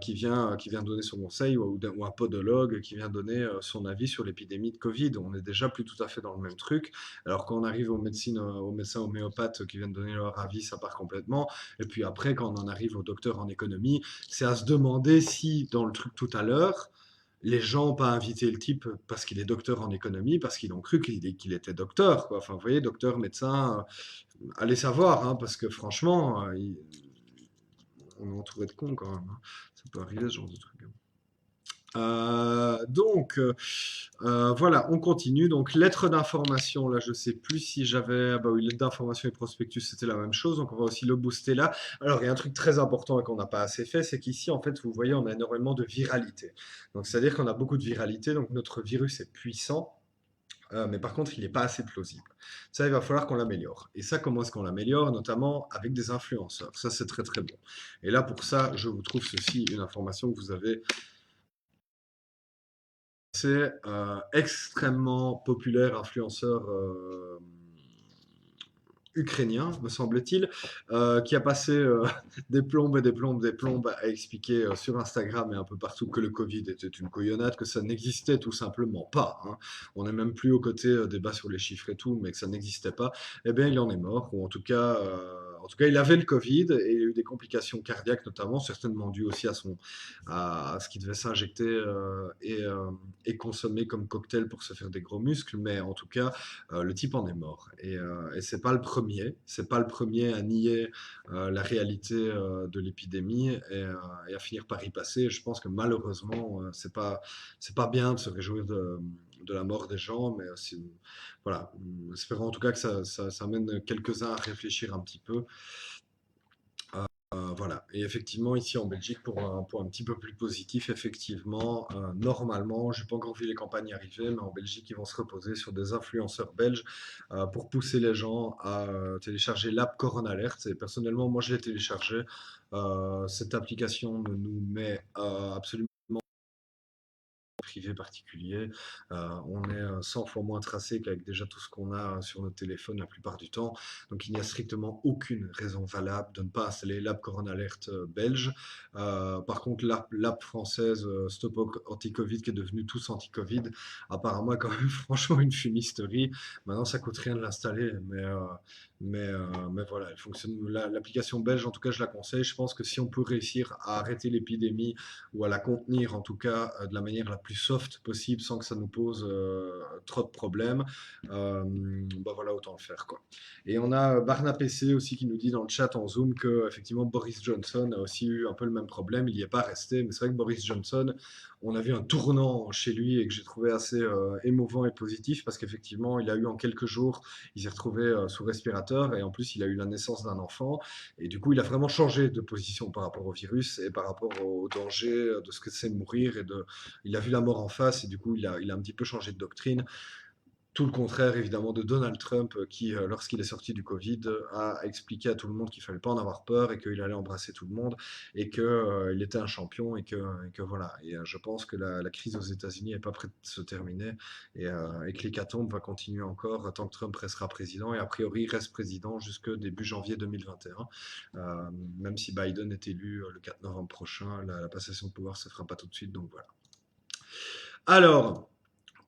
qui vient donner son conseil, ou un podologue qui vient donner son avis sur l'épidémie de Covid. On est déjà plus tout à fait dans le même truc. Alors quand on arrive aux médecins homéopathes qui viennent donner leur avis, ça part complètement. Et puis après, quand on en arrive aux docteurs en économie, c'est à se demander si, dans le truc tout à l'heure, les gens n'ont pas invité le type parce qu'il est docteur en économie, parce qu'ils ont cru qu'il était docteur, quoi. Enfin, vous voyez, docteur, médecin, allez savoir, hein, parce que franchement, on est entouré de cons quand même, hein. Ça peut arriver ce genre de truc. Voilà, on continue. Donc, lettre d'information, là, je sais plus si j'avais. Ah bah oui, lettre d'information et prospectus, c'était la même chose. Donc, on va aussi le booster là. Alors, il y a un truc très important et qu'on n'a pas assez fait, c'est qu'ici, en fait, vous voyez, on a énormément de viralité. Donc, c'est-à-dire qu'on a beaucoup de viralité. Donc, notre virus est puissant. Mais par contre, il n'est pas assez plausible. Ça, il va falloir qu'on l'améliore. Et ça, comment est-ce qu'on l'améliore? Notamment avec des influenceurs. Ça, c'est très très bon. Et là, pour ça, je vous trouve ceci, une information que vous avez. C'est extrêmement populaire, influenceur ukrainien, me semble-t-il, qui a passé des plombes et des plombes, des plombes à expliquer sur Instagram et un peu partout que le Covid était une couillonnade, que ça n'existait tout simplement pas, hein. On n'est même plus au côté débat sur les chiffres et tout, mais que ça n'existait pas. Eh bien, il en est mort, ou en tout cas, il avait le Covid et il a eu des complications cardiaques notamment, certainement dues aussi à ce qu'il devait s'injecter et consommer comme cocktail pour se faire des gros muscles, mais en tout cas, le type en est mort. Et c'est pas le premier à nier la réalité de l'épidémie et à finir par y passer. Je pense que malheureusement, c'est pas bien de se réjouir de la mort des gens, mais voilà, espérons en tout cas que ça amène quelques-uns à réfléchir un petit peu. Voilà. Et effectivement, ici en Belgique, pour un point un petit peu plus positif, effectivement, normalement, j'ai pas encore vu les campagnes arriver, mais en Belgique, ils vont se reposer sur des influenceurs belges pour pousser les gens à télécharger l'app Corona Alert. Et personnellement, moi, je l'ai téléchargé. Cette application ne nous met absolument privé particulier. On est 100 fois moins tracé qu'avec déjà tout ce qu'on a sur notre téléphone la plupart du temps. Donc il n'y a strictement aucune raison valable de ne pas installer l'app Corona Alert belge. Par contre, l'app française Stop Anti-Covid qui est devenue tous anti-Covid, apparemment est quand même franchement une fumisterie. Maintenant, ça coûte rien de l'installer, mais voilà, elle fonctionne. L'application belge, en tout cas, je la conseille. Je pense que si on peut réussir à arrêter l'épidémie ou à la contenir, en tout cas, de la manière la plus soft possible, sans que ça nous pose trop de problèmes, bah voilà, autant le faire, quoi. Et on a Barna PC aussi qui nous dit dans le chat en Zoom que effectivement Boris Johnson a aussi eu un peu le même problème. Il n'y est pas resté, mais c'est vrai que Boris Johnson, on a vu un tournant chez lui et que j'ai trouvé assez émouvant et positif parce qu'effectivement, il a eu en quelques jours, il s'est retrouvé sous respirateur et en plus, il a eu la naissance d'un enfant. Et du coup, il a vraiment changé de position par rapport au virus et par rapport au danger de ce que c'est de mourir. Il a vu la mort en face et du coup, il a un petit peu changé de doctrine. Tout le contraire, évidemment, de Donald Trump, qui, lorsqu'il est sorti du Covid, a expliqué à tout le monde qu'il fallait pas en avoir peur et qu'il allait embrasser tout le monde et que il était un champion et que voilà. Et je pense que la crise aux États-Unis est pas prête de se terminer et que l'hécatombe va continuer encore tant que Trump restera président et a priori il reste président jusque début janvier 2021. Même si Biden est élu le 4 novembre prochain, la passation de pouvoir se fera pas tout de suite. Donc voilà. Alors.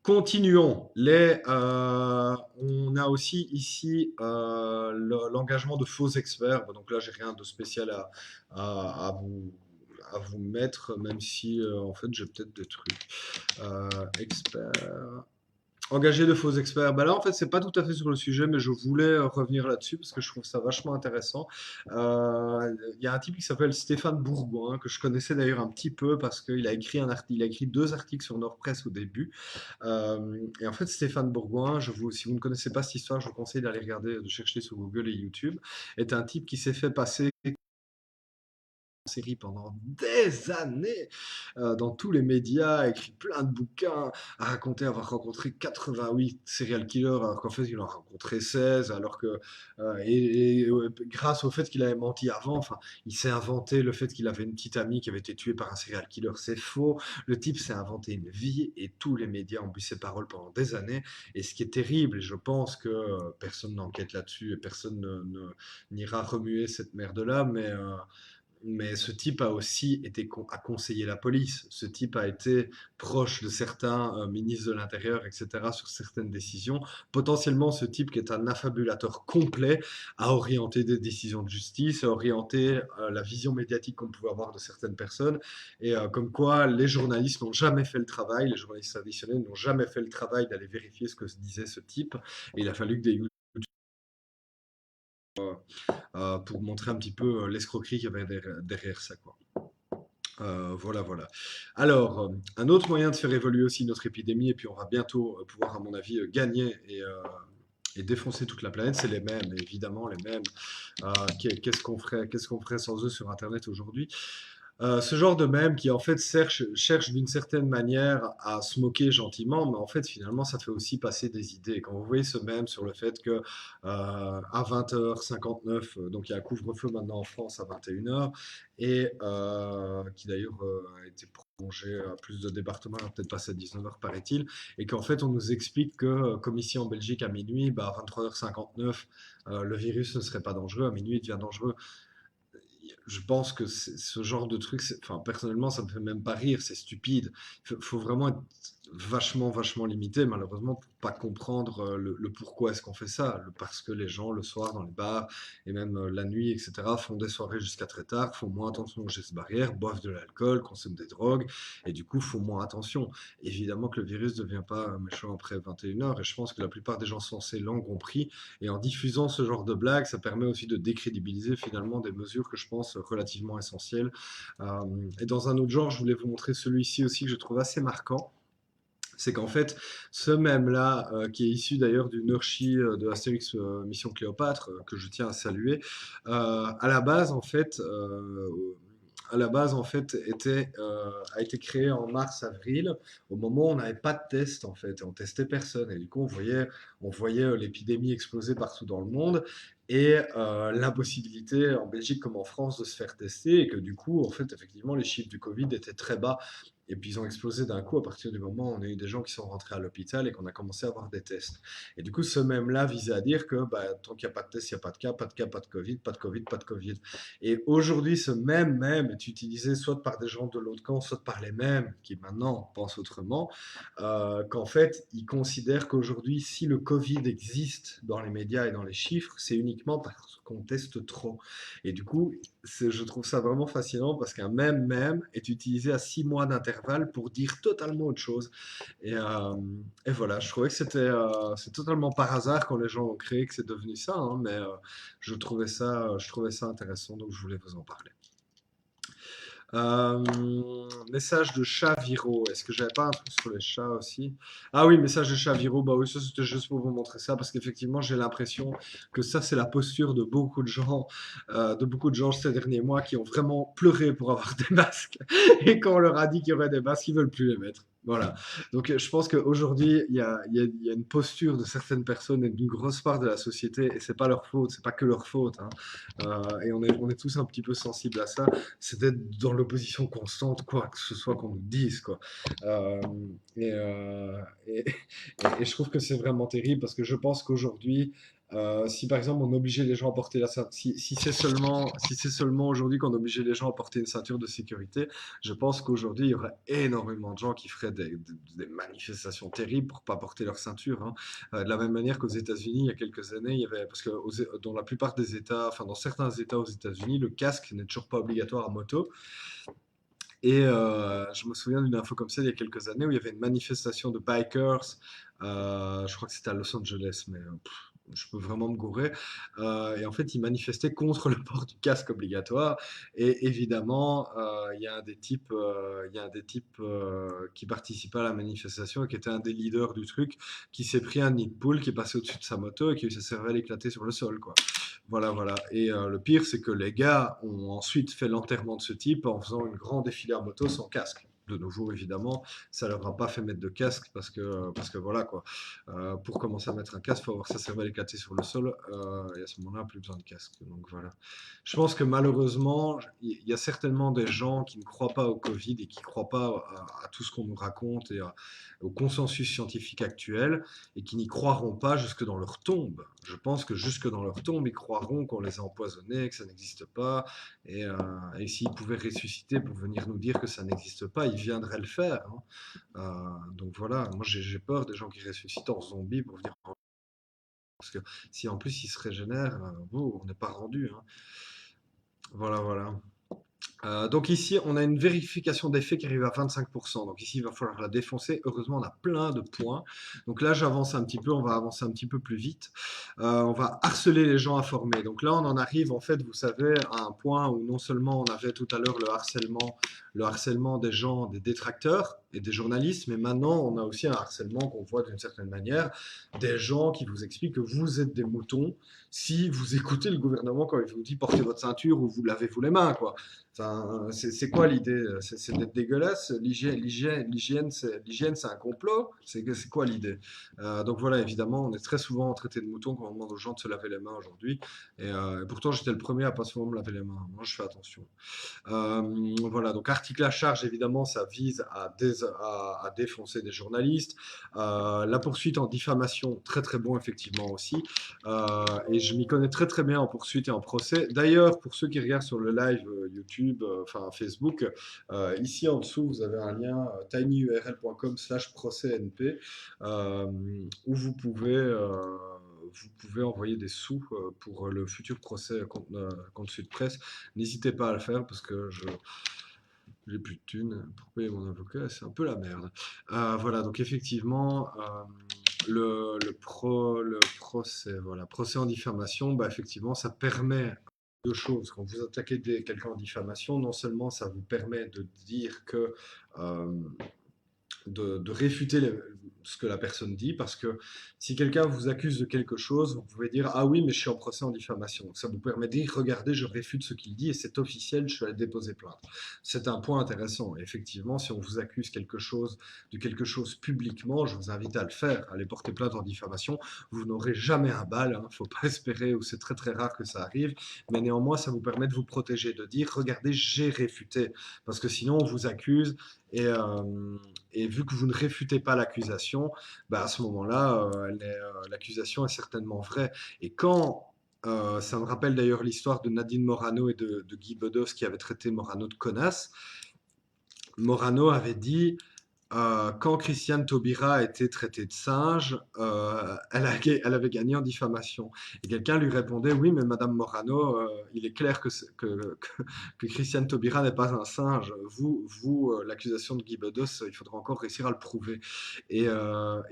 Continuons. On a aussi ici l'engagement de faux experts. Bon, donc là, j'ai rien de spécial à vous mettre, même si en fait j'ai peut-être des trucs. Experts. Engager de faux experts. Bah là, en fait, c'est pas tout à fait sur le sujet, mais je voulais revenir là-dessus parce que je trouve ça vachement intéressant. Il y a un type qui s'appelle Stéphane Bourgoin, que je connaissais d'ailleurs un petit peu parce qu'il a écrit il a écrit 2 articles sur Nordpresse au début. Et en fait, Stéphane Bourgoin, si vous ne connaissez pas cette histoire, je vous conseille d'aller regarder, de chercher sur Google et YouTube, est un type qui s'est fait passer série pendant des années dans tous les médias, a écrit plein de bouquins, a raconté avoir rencontré 88 serial killers alors qu'en fait il en a rencontré 16 alors que grâce au fait qu'il avait menti avant, enfin il s'est inventé le fait qu'il avait une petite amie qui avait été tuée par un serial killer, c'est faux. Le type s'est inventé une vie et tous les médias ont bu ses paroles pendant des années. Et ce qui est terrible, et je pense que personne n'enquête là-dessus et personne n'ira remuer cette merde-là, mais ce type a aussi a conseillé la police. Ce type a été proche de certains ministres de l'Intérieur, etc., sur certaines décisions. Potentiellement, ce type, qui est un affabulateur complet, a orienté des décisions de justice, a orienté la vision médiatique qu'on pouvait avoir de certaines personnes. Et comme quoi, les journalistes n'ont jamais fait le travail, les journalistes traditionnels n'ont jamais fait le travail d'aller vérifier ce que disait ce type. Et il a fallu que des pour montrer un petit peu l'escroquerie qu'il y avait derrière ça, quoi. Voilà, voilà. Alors, un autre moyen de faire évoluer aussi notre épidémie, et puis on va bientôt pouvoir, à mon avis, gagner et défoncer toute la planète, c'est les mèmes, évidemment, les mèmes. Qu'est-ce qu'on ferait sans eux sur Internet aujourd'hui? Ce genre de mème qui en fait cherche d'une certaine manière à se moquer gentiment, mais en fait finalement ça fait aussi passer des idées. Quand vous voyez ce mème sur le fait que à 20h59, donc il y a un couvre-feu maintenant en France à 21h, et qui d'ailleurs a été prolongé à plus de départements, peut-être passé à 19h paraît-il, et qu'en fait on nous explique que comme ici en Belgique à minuit, bah, à 23h59, le virus ne serait pas dangereux, à minuit il devient dangereux. Je pense que ce genre de truc, enfin, personnellement, ça me fait même pas rire, c'est stupide. Faut vraiment être vachement limité, malheureusement, pour pas comprendre le pourquoi est-ce qu'on fait ça. Parce que les gens, le soir, dans les bars, et même la nuit, etc., font des soirées jusqu'à très tard, font moins attention aux gestes barrières, boivent de l'alcool, consomment des drogues, et du coup, font moins attention. Évidemment que le virus ne devient pas méchant après 21h, et je pense que la plupart des gens sensés l'ont compris, et en diffusant ce genre de blagues, ça permet aussi de décrédibiliser finalement des mesures que je pense relativement essentielles. Et dans un autre genre, je voulais vous montrer celui-ci aussi que je trouve assez marquant. C'est qu'en fait, ce même-là, qui est issu d'ailleurs du Nurchi de Astérix Mission Cléopâtre, que je tiens à saluer, à la base, en fait, a été créé en mars-avril, au moment où on n'avait pas de test, en fait, et on testait personne. Et du coup, on voyait l'épidémie exploser partout dans le monde, et l'impossibilité, en Belgique comme en France, de se faire tester, et que du coup, en fait, effectivement, les chiffres du Covid étaient très bas. Et puis ils ont explosé d'un coup à partir du moment où on a eu des gens qui sont rentrés à l'hôpital et qu'on a commencé à avoir des tests. Et du coup, ce même-là visait à dire que bah, tant qu'il n'y a pas de test, il n'y a pas de cas, pas de cas, pas de Covid, pas de Covid, pas de Covid. Et aujourd'hui, ce même est utilisé soit par des gens de l'autre camp, soit par les mêmes qui maintenant pensent autrement, qu'en fait, ils considèrent qu'aujourd'hui, si le Covid existe dans les médias et dans les chiffres, c'est uniquement parce qu'on teste trop. Et du coup, je trouve ça vraiment fascinant parce qu'un même est utilisé à 6 mois d'intervalle pour dire totalement autre chose. Et, euh, et voilà, je trouvais que c'est totalement par hasard quand les gens ont créé que c'est devenu ça, hein, mais je trouvais ça intéressant, donc je voulais vous en parler. Message de chat viraux. Est-ce que j'avais pas un truc sur les chats aussi? Ah oui, message de chat viraux. Bah oui, ça c'était juste pour vous montrer ça parce qu'effectivement j'ai l'impression que ça c'est la posture de beaucoup de gens ces derniers mois qui ont vraiment pleuré pour avoir des masques et quand on leur a dit qu'il y aurait des masques, ils veulent plus les mettre. Voilà. Donc je pense qu'aujourd'hui il y a une posture de certaines personnes et d'une grosse part de la société et c'est pas leur faute, c'est pas que leur faute, hein. Et on est tous un petit peu sensibles à ça, c'est d'être dans l'opposition constante, quoi que ce soit qu'on nous dise, quoi. Euh, et, euh, et, et je trouve que c'est vraiment terrible parce que je pense qu'aujourd'hui, si par exemple on obligeait les gens à porter la ceinture, si c'est seulement aujourd'hui qu'on obligeait les gens à porter une ceinture de sécurité, je pense qu'aujourd'hui il y aurait énormément de gens qui feraient des manifestations terribles pour pas porter leur ceinture, hein. De la même manière qu'aux États-Unis, il y a quelques années, il y avait, parce que dans la plupart des États, enfin dans certains États aux États-Unis, le casque n'est toujours pas obligatoire à moto. Et je me souviens d'une info comme ça il y a quelques années où il y avait une manifestation de bikers, je crois que c'était à Los Angeles, mais je peux vraiment me gourer. Et en fait, ils manifestaient contre le port du casque obligatoire. Et évidemment, il y a un des types qui participait à la manifestation et qui était un des leaders du truc, qui s'est pris un nid de poule, qui est passé au-dessus de sa moto et qui a eu sa cervelle éclatée sur le sol, quoi. Voilà. Et le pire, c'est que les gars ont ensuite fait l'enterrement de ce type en faisant une grande défilée en moto sans casque. De nouveau, évidemment, ça leur a pas fait mettre de casque parce que voilà quoi. Pour commencer à mettre un casque, il faut avoir sa cervelle éclatée sur le sol et à ce moment-là, plus besoin de casque. Donc voilà. Je pense que malheureusement, il y a certainement des gens qui ne croient pas au Covid et qui ne croient pas à tout ce qu'on nous raconte et au consensus scientifique actuel et qui n'y croiront pas jusque dans leur tombe. Je pense que jusque dans leur tombe, ils croiront qu'on les a empoisonnés, que ça n'existe pas. Et s'ils pouvaient ressusciter pour venir nous dire que ça n'existe pas, ils viendraient le faire, hein. Donc voilà, moi j'ai peur des gens qui ressuscitent en zombies pour venir. Parce que si en plus ils se régénèrent, on n'est pas rendu, hein. Voilà. Donc ici, on a une vérification d'effet qui arrive à 25%. Donc ici, il va falloir la défoncer. Heureusement, on a plein de points. Donc là, j'avance un petit peu, on va avancer un petit peu plus vite. On va harceler les gens informés. Donc là, on en arrive, en fait, vous savez, à un point où non seulement on avait tout à l'heure le harcèlement des gens, des détracteurs et des journalistes, mais maintenant, on a aussi un harcèlement qu'on voit d'une certaine manière, des gens qui vous expliquent que vous êtes des moutons si vous écoutez le gouvernement quand il vous dit portez votre ceinture ou vous lavez-vous les mains, quoi. C'est quoi l'idée? C'est d'être dégueulasse? L'hygiène, c'est un complot? C'est quoi l'idée? Donc voilà, évidemment, on est très souvent traité de mouton quand on demande aux gens de se laver les mains aujourd'hui. Et pourtant, j'étais le premier à pas souvent me laver les mains. Moi, je fais attention. Voilà, donc article à charge, évidemment, ça vise à défoncer des journalistes. La poursuite en diffamation, très très bon, effectivement aussi. Et je m'y connais très très bien en poursuite et en procès. D'ailleurs, pour ceux qui regardent sur le live YouTube, enfin Facebook, ici en dessous, vous avez un lien tinyurl.com/procèsnp euh, où vous pouvez envoyer des sous pour le futur procès contre Sud Presse. N'hésitez pas à le faire parce que j'ai plus de thunes pour payer mon avocat, c'est un peu la merde. Voilà, donc effectivement, le procès, voilà, procès en diffamation, bah, effectivement, ça permet deux choses. Quand vous attaquez quelqu'un en diffamation, non seulement ça vous permet de dire que euh, de réfuter ce que la personne dit, parce que si quelqu'un vous accuse de quelque chose, vous pouvez dire ah oui, mais je suis en procès en diffamation. Ça vous permet de dire regardez, je réfute ce qu'il dit et c'est officiel, je suis allé déposer plainte. C'est un point intéressant. Et effectivement, si on vous accuse de quelque chose publiquement, je vous invite à le faire, à aller porter plainte en diffamation. Vous n'aurez jamais un bal, hein, faut pas espérer, ou c'est très très rare que ça arrive, mais néanmoins, ça vous permet de vous protéger, de dire regardez, j'ai réfuté, parce que sinon on vous accuse et vu que vous ne réfutez pas l'accusation, bah à ce moment-là, l'accusation est certainement vraie. Et quand, ça me rappelle d'ailleurs l'histoire de Nadine Morano et de Guy Bedos qui avait traité Morano de connasse. Morano avait dit quand Christiane Taubira a été traitée de singe, elle avait gagné en diffamation. Et quelqu'un lui répondait, oui, mais Madame Morano, il est clair que Christiane Taubira n'est pas un singe. L'accusation de Guy Bedos, il faudra encore réussir à le prouver. Et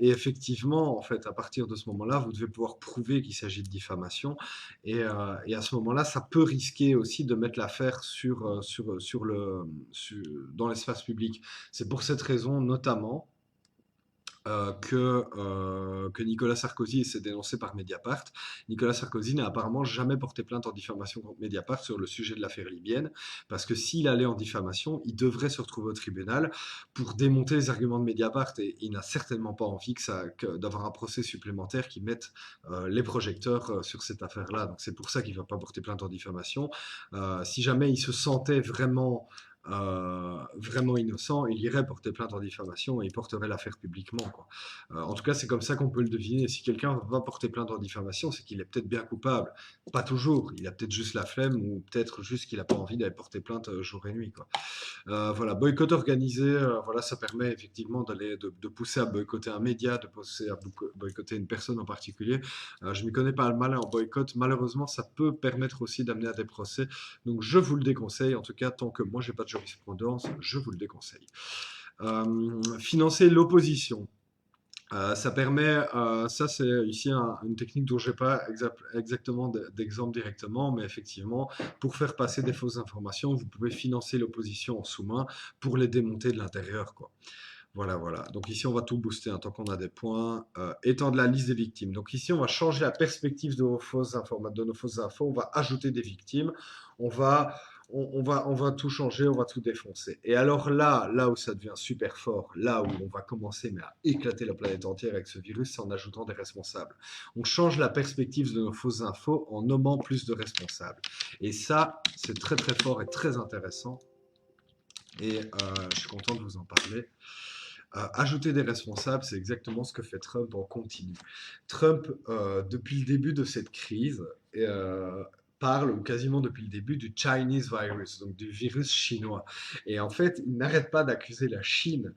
effectivement, en fait, à partir de ce moment-là, vous devez pouvoir prouver qu'il s'agit de diffamation. Et à ce moment-là, ça peut risquer aussi de mettre l'affaire dans l'espace public. C'est pour cette raison, notamment, que Nicolas Sarkozy s'est dénoncé par Mediapart. Nicolas Sarkozy n'a apparemment jamais porté plainte en diffamation contre Mediapart sur le sujet de l'affaire libyenne, parce que s'il allait en diffamation, il devrait se retrouver au tribunal pour démonter les arguments de Mediapart, et il n'a certainement pas envie d'avoir un procès supplémentaire qui mette les projecteurs sur cette affaire-là. Donc c'est pour ça qu'il ne va pas porter plainte en diffamation. Si jamais il se sentait vraiment innocent, il irait porter plainte en diffamation et il porterait l'affaire publiquement, quoi. En tout cas, c'est comme ça qu'on peut le deviner. Si quelqu'un va porter plainte en diffamation, c'est qu'il est peut-être bien coupable. Pas toujours. Il a peut-être juste la flemme ou peut-être juste qu'il n'a pas envie d'aller porter plainte jour et nuit, quoi. Voilà, boycott organisé, voilà, ça permet effectivement de pousser à boycotter un média, de pousser à boycotter une personne en particulier. Je m'y connais pas mal en boycott. Malheureusement, ça peut permettre aussi d'amener à des procès. Donc, je vous le déconseille. En tout cas, tant que moi, j'ai pas de jurisprudence, je vous le déconseille. Financer l'opposition. Ça permet, ça c'est ici une technique dont je n'ai pas exactement d'exemple directement, mais effectivement, pour faire passer des fausses informations, vous pouvez financer l'opposition en sous-main pour les démonter de l'intérieur, quoi. Voilà, voilà. Donc ici, on va tout booster, hein, tant qu'on a des points. Étendre la liste des victimes. Donc ici, on va changer la perspective de nos fausses infos. On va ajouter des victimes. On va, on va tout changer, on va tout défoncer. Et alors là où ça devient super fort, là où on va commencer mais à éclater la planète entière avec ce virus, c'est en ajoutant des responsables. On change la perspective de nos fausses infos en nommant plus de responsables. Et ça, c'est très très fort et très intéressant. Et je suis content de vous en parler. Ajouter des responsables, c'est exactement ce que fait Trump en continu. Trump, depuis le début de cette crise, parle, ou quasiment depuis le début, du Chinese virus, donc du virus chinois. Et en fait, il n'arrête pas d'accuser la Chine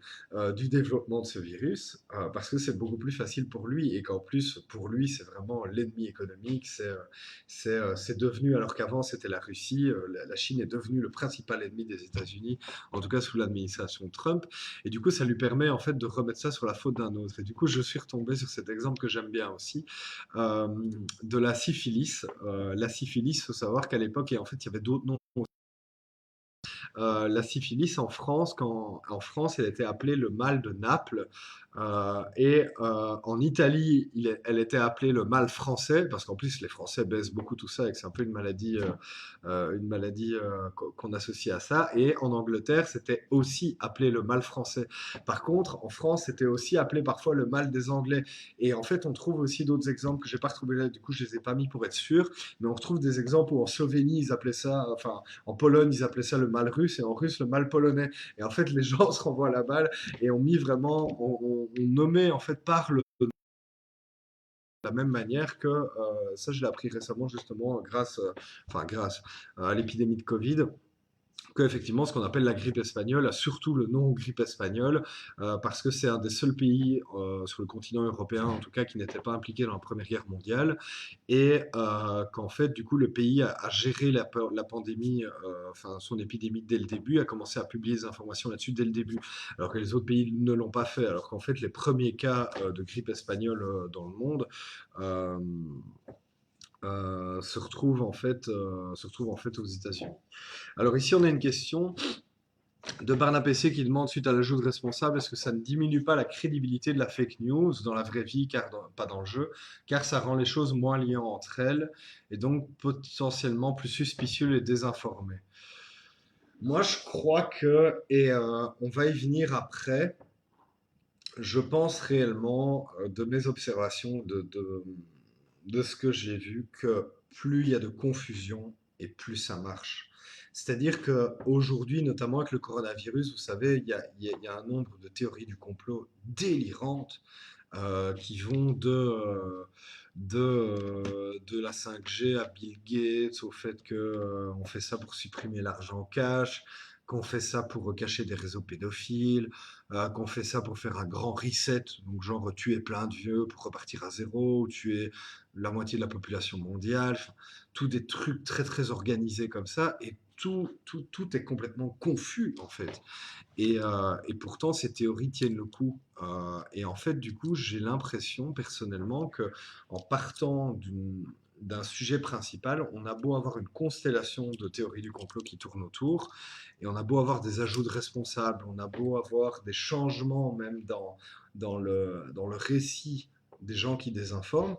du développement de ce virus, parce que c'est beaucoup plus facile pour lui, et qu'en plus, pour lui, c'est vraiment l'ennemi économique. C'est devenu, alors qu'avant c'était la Russie, la Chine est devenue le principal ennemi des États-Unis, en tout cas sous l'administration Trump. Et du coup, ça lui permet en fait de remettre ça sur la faute d'un autre. Et du coup, je suis retombé sur cet exemple que j'aime bien aussi, euh, de la syphilis. La syphilis, il faut savoir qu'à l'époque, et en fait, il y avait d'autres noms. la syphilis en France, elle était appelée le mal de Naples. En Italie, elle était appelée le mal français, parce qu'en plus, les Français baissent beaucoup tout ça et que c'est un peu une maladie qu'on associe à ça. Et en Angleterre, c'était aussi appelé le mal français. Par contre, en France, c'était aussi appelé parfois le mal des Anglais. Et en fait, on trouve aussi d'autres exemples que j'ai pas retrouvés là, du coup, je les ai pas mis pour être sûr, mais on retrouve des exemples où en Slovénie, ils appelaient ça, enfin, en Pologne, ils appelaient ça le mal russe, et en russe, le mal polonais. Et en fait, les gens se renvoient la balle et on mis vraiment, on nommait en fait par le de la même manière que ça, je l'ai appris récemment justement grâce à l'épidémie de Covid, que effectivement ce qu'on appelle la grippe espagnole a surtout le nom grippe espagnole parce que c'est un des seuls pays sur le continent européen en tout cas qui n'était pas impliqué dans la Première Guerre mondiale et qu'en fait du coup le pays a géré la pandémie, enfin son épidémie dès le début, a commencé à publier des informations là-dessus dès le début, alors que les autres pays ne l'ont pas fait, alors qu'en fait les premiers cas de grippe espagnole dans le monde euh, se retrouvent en fait aux États-Unis. Alors ici, on a une question de Barnapc qui demande, suite à l'ajout de responsable, est-ce que ça ne diminue pas la crédibilité de la fake news dans la vraie vie, pas dans le jeu, car ça rend les choses moins liées entre elles et donc potentiellement plus suspicieux et désinformés. Moi, je crois que, et on va y venir après, je pense réellement, de mes observations, de ce que j'ai vu, que plus il y a de confusion et plus ça marche. C'est-à-dire qu'aujourd'hui, notamment avec le coronavirus, vous savez, il y a un nombre de théories du complot délirantes qui vont de la 5G à Bill Gates, au fait que on fait ça pour supprimer l'argent cash, qu'on fait ça pour cacher des réseaux pédophiles, qu'on fait ça pour faire un grand reset, donc genre tuer plein de vieux pour repartir à zéro, ou tuer la moitié de la population mondiale, enfin, tous des trucs très très organisés comme ça, et tout est complètement confus en fait. Et pourtant, ces théories tiennent le coup. Et en fait, du coup, j'ai l'impression personnellement que en partant d'un sujet principal, on a beau avoir une constellation de théories du complot qui tournent autour, et on a beau avoir des ajouts de responsables, on a beau avoir des changements même dans le récit des gens qui désinforment.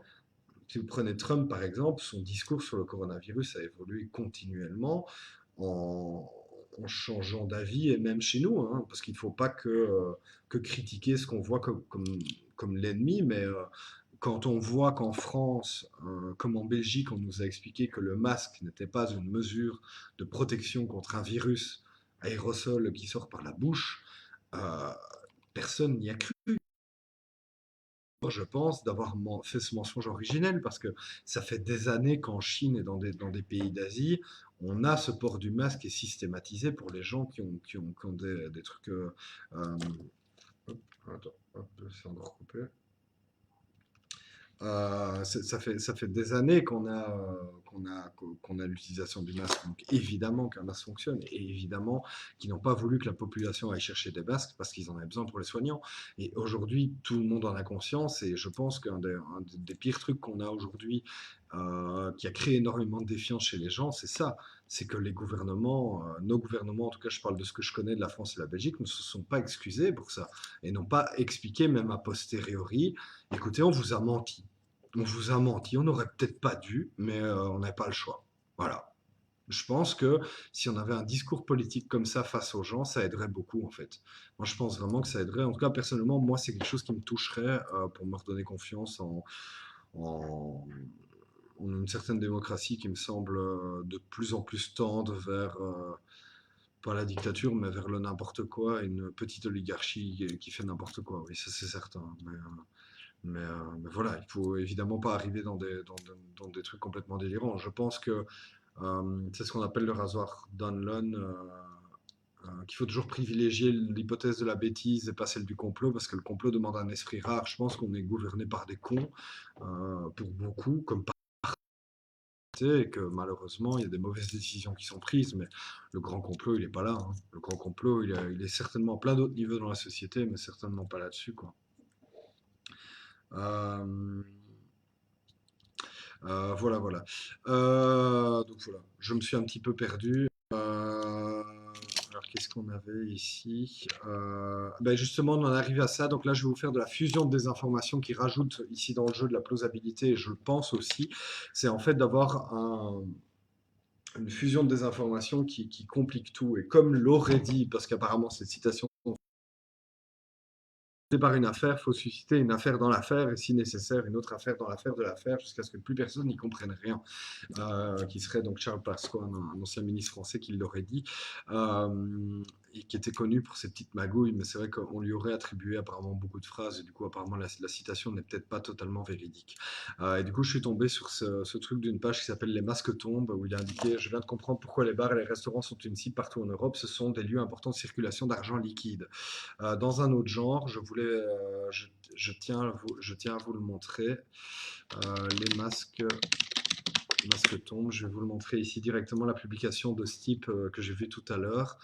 Si vous prenez Trump par exemple, son discours sur le coronavirus a évolué continuellement en, en changeant d'avis, et même chez nous, hein, parce qu'il ne faut pas que critiquer ce qu'on voit comme l'ennemi, mais quand on voit qu'en France, comme en Belgique, on nous a expliqué que le masque n'était pas une mesure de protection contre un virus aérosol qui sort par la bouche, euh, personne n'y a cru, je pense, d'avoir fait ce mensonge originel, parce que ça fait des années qu'en Chine et dans des pays d'Asie, on a ce port du masque qui est systématisé pour les gens qui ont des trucs. Hop, attends, hop, c'est encore coupé. Ça fait des années qu'on a l'utilisation du masque. Donc évidemment qu'un masque fonctionne et évidemment qu'ils n'ont pas voulu que la population aille chercher des masques parce qu'ils en avaient besoin pour les soignants. Et aujourd'hui, tout le monde en a conscience et je pense qu'un des pires trucs qu'on a aujourd'hui, qui a créé énormément de défiance chez les gens, c'est ça. C'est que les gouvernements, nos gouvernements, en tout cas je parle de ce que je connais de la France et de la Belgique, ne se sont pas excusés pour ça et n'ont pas expliqué même a posteriori, écoutez, on vous a menti. On vous a menti, on n'aurait peut-être pas dû, mais on n'avait pas le choix. Voilà. Je pense que si on avait un discours politique comme ça face aux gens, ça aiderait beaucoup en fait. Moi, je pense vraiment que ça aiderait. En tout cas, personnellement, moi, c'est quelque chose qui me toucherait pour me redonner confiance en- en une certaine démocratie qui me semble de plus en plus tendre vers, pas la dictature, mais vers le n'importe quoi, et une petite oligarchie qui fait n'importe quoi. Oui, ça c'est certain. Mais voilà, il faut évidemment pas arriver dans des trucs complètement délirants. Je pense que c'est ce qu'on appelle le rasoir Danlon, qu'il faut toujours privilégier l'hypothèse de la bêtise et pas celle du complot, parce que le complot demande un esprit rare. Je pense qu'on est gouverné par des cons, pour beaucoup, comme par et que malheureusement, il y a des mauvaises décisions qui sont prises, mais le grand complot, il n'est pas là, hein. Le grand complot, il est certainement à plein d'autres niveaux dans la société, mais certainement pas là-dessus, quoi. Euh, voilà, voilà. Donc voilà, je me suis un petit peu perdu. qu'est-ce qu'on avait ici? Ben justement, on en arrive à ça. Donc là, je vais vous faire de la fusion de désinformation qui rajoute ici dans le jeu de la plausibilité, et je le pense aussi. C'est en fait d'avoir une fusion de désinformation qui complique tout. Et comme l'aurait dit, parce qu'apparemment cette citation par une affaire, il faut susciter une affaire dans l'affaire et si nécessaire une autre affaire dans l'affaire de l'affaire jusqu'à ce que plus personne n'y comprenne rien. Qui serait donc Charles Pasqua, un ancien ministre français qui l'aurait dit, et qui était connu pour ses petites magouilles, mais c'est vrai qu'on lui aurait attribué apparemment beaucoup de phrases et du coup apparemment la citation n'est peut-être pas totalement véridique. Et du coup je suis tombé sur ce truc d'une page qui s'appelle Les masques tombent, où il a indiqué: je viens de comprendre pourquoi les bars et les restaurants sont une cible partout en Europe, ce sont des lieux importants de circulation d'argent liquide. Dans un autre genre, je tiens à vous le montrer. Les masques tombent. Je vais vous le montrer ici directement, la publication de ce type que j'ai vu tout à l'heure.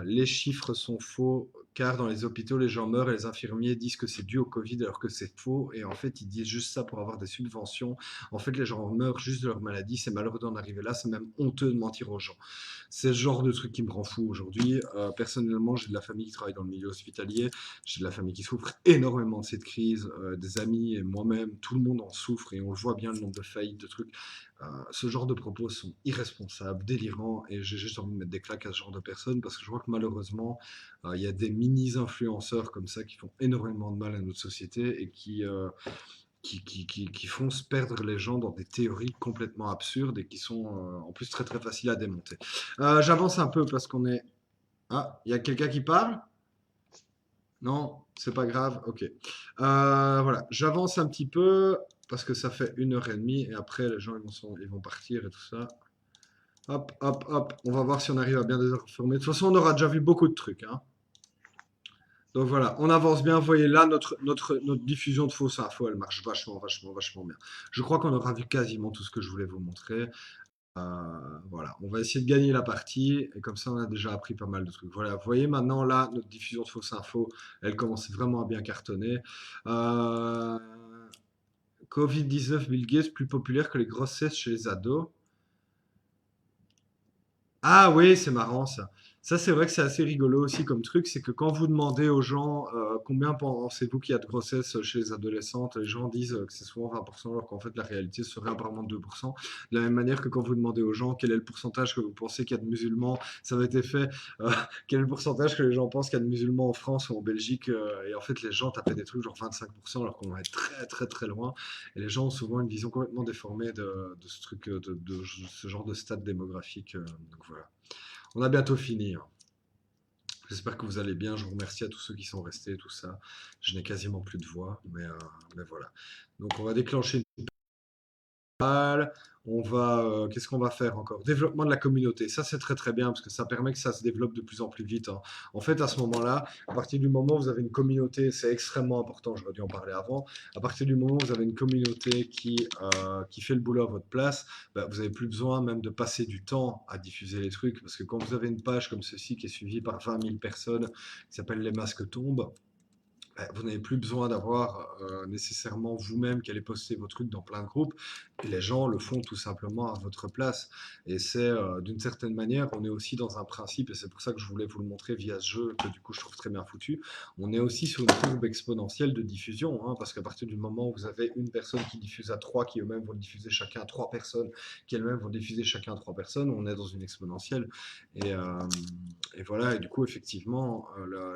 Les chiffres sont faux car dans les hôpitaux, les gens meurent et les infirmiers disent que c'est dû au Covid alors que c'est faux. Et en fait, ils disent juste ça pour avoir des subventions. En fait, les gens meurent juste de leur maladie. C'est malheureux d'en arriver là. C'est même honteux de mentir aux gens. C'est ce genre de truc qui me rend fou aujourd'hui. Personnellement, j'ai de la famille qui travaille dans le milieu hospitalier. J'ai de la famille qui souffre énormément de cette crise. Des amis et moi-même, tout le monde en souffre et on le voit bien, le nombre de faillites, de trucs. Ce genre de propos sont irresponsables, délirants, et j'ai juste envie de mettre des claques à ce genre de personnes parce que je vois que malheureusement, il y a des mini-influenceurs comme ça qui font énormément de mal à notre société et qui font se perdre les gens dans des théories complètement absurdes et qui sont en plus très très faciles à démonter. J'avance un peu parce qu'on est... Ah, il y a quelqu'un qui parle? Non, c'est pas grave, ok. Voilà, j'avance un petit peu parce que ça fait 1 h30 et après les gens ils vont partir et tout ça. Hop, hop, hop, on va voir si on arrive à bien désinformer. De toute façon, on aura déjà vu beaucoup de trucs, hein. Donc voilà, on avance bien. Vous voyez là, notre diffusion de fausses infos, elle marche vachement, vachement, vachement bien. Je crois qu'on aura vu quasiment tout ce que je voulais vous montrer. Voilà, on va essayer de gagner la partie et comme ça on a déjà appris pas mal de trucs. Voilà, vous voyez maintenant là, notre diffusion de fausses infos, elle commence vraiment à bien cartonner. Euh, Covid-19, Bill Gates plus populaire que les grossesses chez les ados. Ah oui, c'est marrant ça. Ça, c'est vrai que c'est assez rigolo aussi comme truc, c'est que quand vous demandez aux gens combien pensez-vous qu'il y a de grossesses chez les adolescentes, les gens disent que c'est souvent 20%, alors qu'en fait la réalité serait apparemment 2%. De la même manière que quand vous demandez aux gens quel est le pourcentage que vous pensez qu'il y a de musulmans, ça avait été fait, quel est le pourcentage que les gens pensent qu'il y a de musulmans en France ou en Belgique, et en fait les gens tapaient des trucs genre 25%, alors qu'on est très très très loin. Et les gens ont souvent une vision complètement déformée de ce truc, de ce genre de stade démographique. Donc voilà. On a bientôt fini, hein. J'espère que vous allez bien. Je vous remercie à tous ceux qui sont restés, tout ça. Je n'ai quasiment plus de voix, mais voilà. Donc on va déclencher une balle. On va, qu'est-ce qu'on va faire encore? Développement de la communauté. Ça, c'est très très bien parce que ça permet que ça se développe de plus en plus vite, hein. En fait, à ce moment-là, à partir du moment où vous avez une communauté, c'est extrêmement important. J'aurais dû en parler avant. À partir du moment où vous avez une communauté qui fait le boulot à votre place, bah, vous n'avez plus besoin même de passer du temps à diffuser les trucs parce que quand vous avez une page comme ceci qui est suivie par 20 000 personnes, qui s'appelle Les Masques Tombent, vous n'avez plus besoin d'avoir nécessairement vous-même qui allez poster vos trucs dans plein de groupes. Et les gens le font tout simplement à votre place. Et c'est d'une certaine manière, on est aussi dans un principe, et c'est pour ça que je voulais vous le montrer via ce jeu, que du coup je trouve très bien foutu. On est aussi sur une courbe exponentielle de diffusion, hein, parce qu'à partir du moment où vous avez une personne qui diffuse à 3, qui eux-mêmes vont le diffuser chacun à 3 personnes, qui elles-mêmes vont diffuser chacun à 3 personnes, on est dans une exponentielle. Et, et voilà, et du coup, effectivement,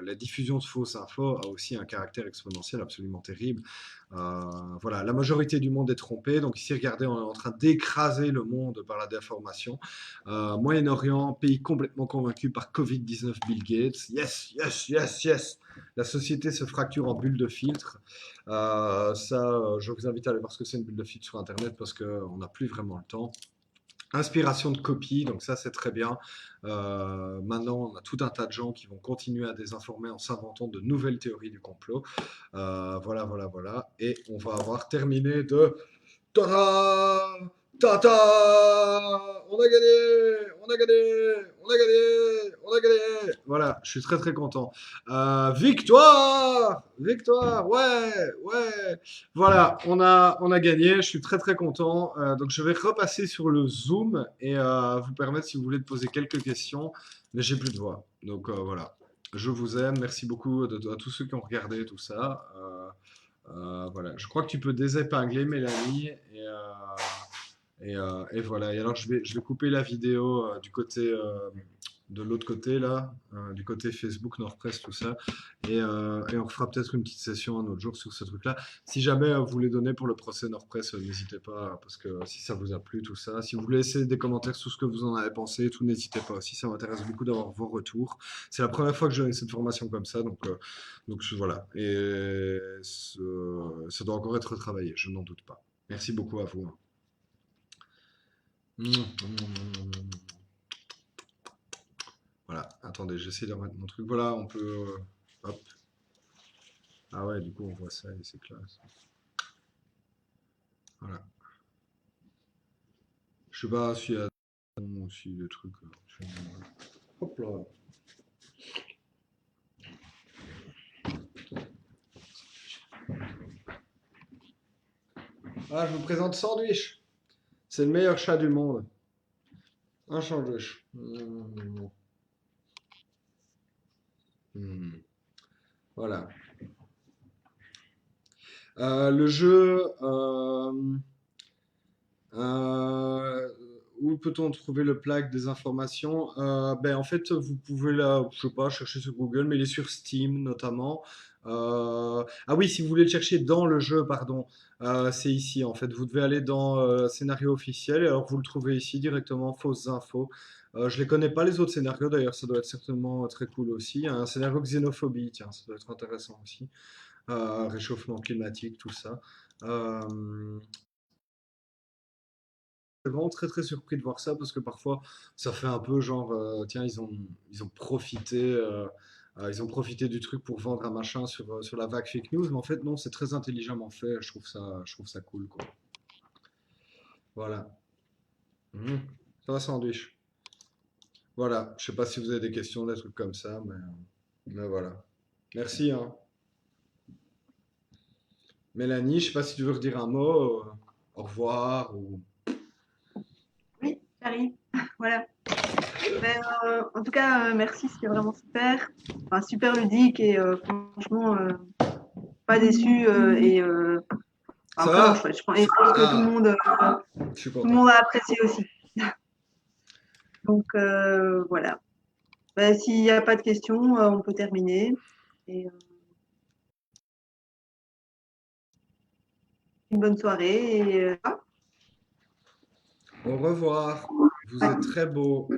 la diffusion de fausses infos a aussi un caractère exponentiel absolument terrible. Voilà, la majorité du monde est trompée. Donc ici, regardez, on est en train d'écraser le monde par la déformation. Moyen-Orient, pays complètement convaincu par Covid-19, Bill Gates. Yes, yes, yes, yes. La société se fracture en bulles de filtre. Je vous invite à aller voir ce que c'est une bulle de filtre sur Internet parce qu'on n'a plus vraiment le temps. Inspiration de copie, donc ça c'est très bien. Maintenant, on a tout un tas de gens qui vont continuer à désinformer en s'inventant de nouvelles théories du complot. Voilà, voilà, voilà. Et on va avoir terminé de... Tada! Tata! On a gagné! On a gagné! On a gagné! On a gagné! Voilà, je suis très très content. Victoire! Victoire! Ouais! Ouais! Voilà, on a gagné. Je suis très très content. Donc je vais repasser sur le Zoom et vous permettre, si vous voulez, de poser quelques questions. Mais j'ai plus de voix. Donc voilà. Je vous aime. Merci beaucoup à tous ceux qui ont regardé tout ça. Voilà. Je crois que tu peux désépingler Mélanie et voilà. Et alors, je vais couper la vidéo du côté, de l'autre côté, là, du côté Facebook, Nordpress, tout ça. Et on refera peut-être une petite session un autre jour sur ce truc-là. Si jamais vous voulez donner pour le procès Nordpress, n'hésitez pas, parce que si ça vous a plu, tout ça. Si vous voulez laisser des commentaires sur ce que vous en avez pensé, tout, n'hésitez pas aussi. Ça m'intéresse beaucoup d'avoir vos retours. C'est la première fois que je donne cette formation comme ça, donc voilà. Et ça doit encore être retravaillé, je n'en doute pas. Merci beaucoup à vous. Voilà, attendez, j'essaie de remettre mon truc. Voilà, on peut. Hop. Ah ouais, du coup, on voit ça et c'est classe. Voilà. Je sais pas s'il y a aussi des trucs. Hop là. Ah, je vous présente Sandwich. C'est le meilleur chat du monde. Un sandwich. Voilà. Le jeu. Où peut-on trouver le plaque des informations? En fait, vous pouvez je sais pas, chercher sur Google, mais il est sur Steam notamment. Ah oui, si vous voulez le chercher dans le jeu, pardon, c'est ici en fait. Vous devez aller dans scénario officiel et alors vous le trouvez ici directement, fausses infos. Je les connais pas les autres scénarios d'ailleurs, ça doit être certainement très cool aussi. Il y a un scénario xénophobie, tiens, ça doit être intéressant aussi. Réchauffement climatique, tout ça. Euh, vraiment très très surpris de voir ça parce que parfois ça fait un peu genre tiens ils ont profité ils ont profité du truc pour vendre un machin sur la vague fake news mais en fait non c'est très intelligemment fait je trouve ça cool quoi. Voilà. Mhm. Ça va sandwich. Voilà, je sais pas si vous avez des questions des trucs comme ça mais voilà. Merci hein. Mélanie, je sais pas si tu veux redire un mot au revoir ou Oui, j'arrive. Voilà. En tout cas, merci, c'était vraiment super. Enfin, super ludique et franchement, pas déçu ça vraiment va. chouette. Et je pense que Ah, je suis tout le content. monde a apprécié aussi. Donc voilà. S'il n'y a pas de questions, on peut terminer. Et une bonne soirée. Et, Au revoir. Vous êtes très beau.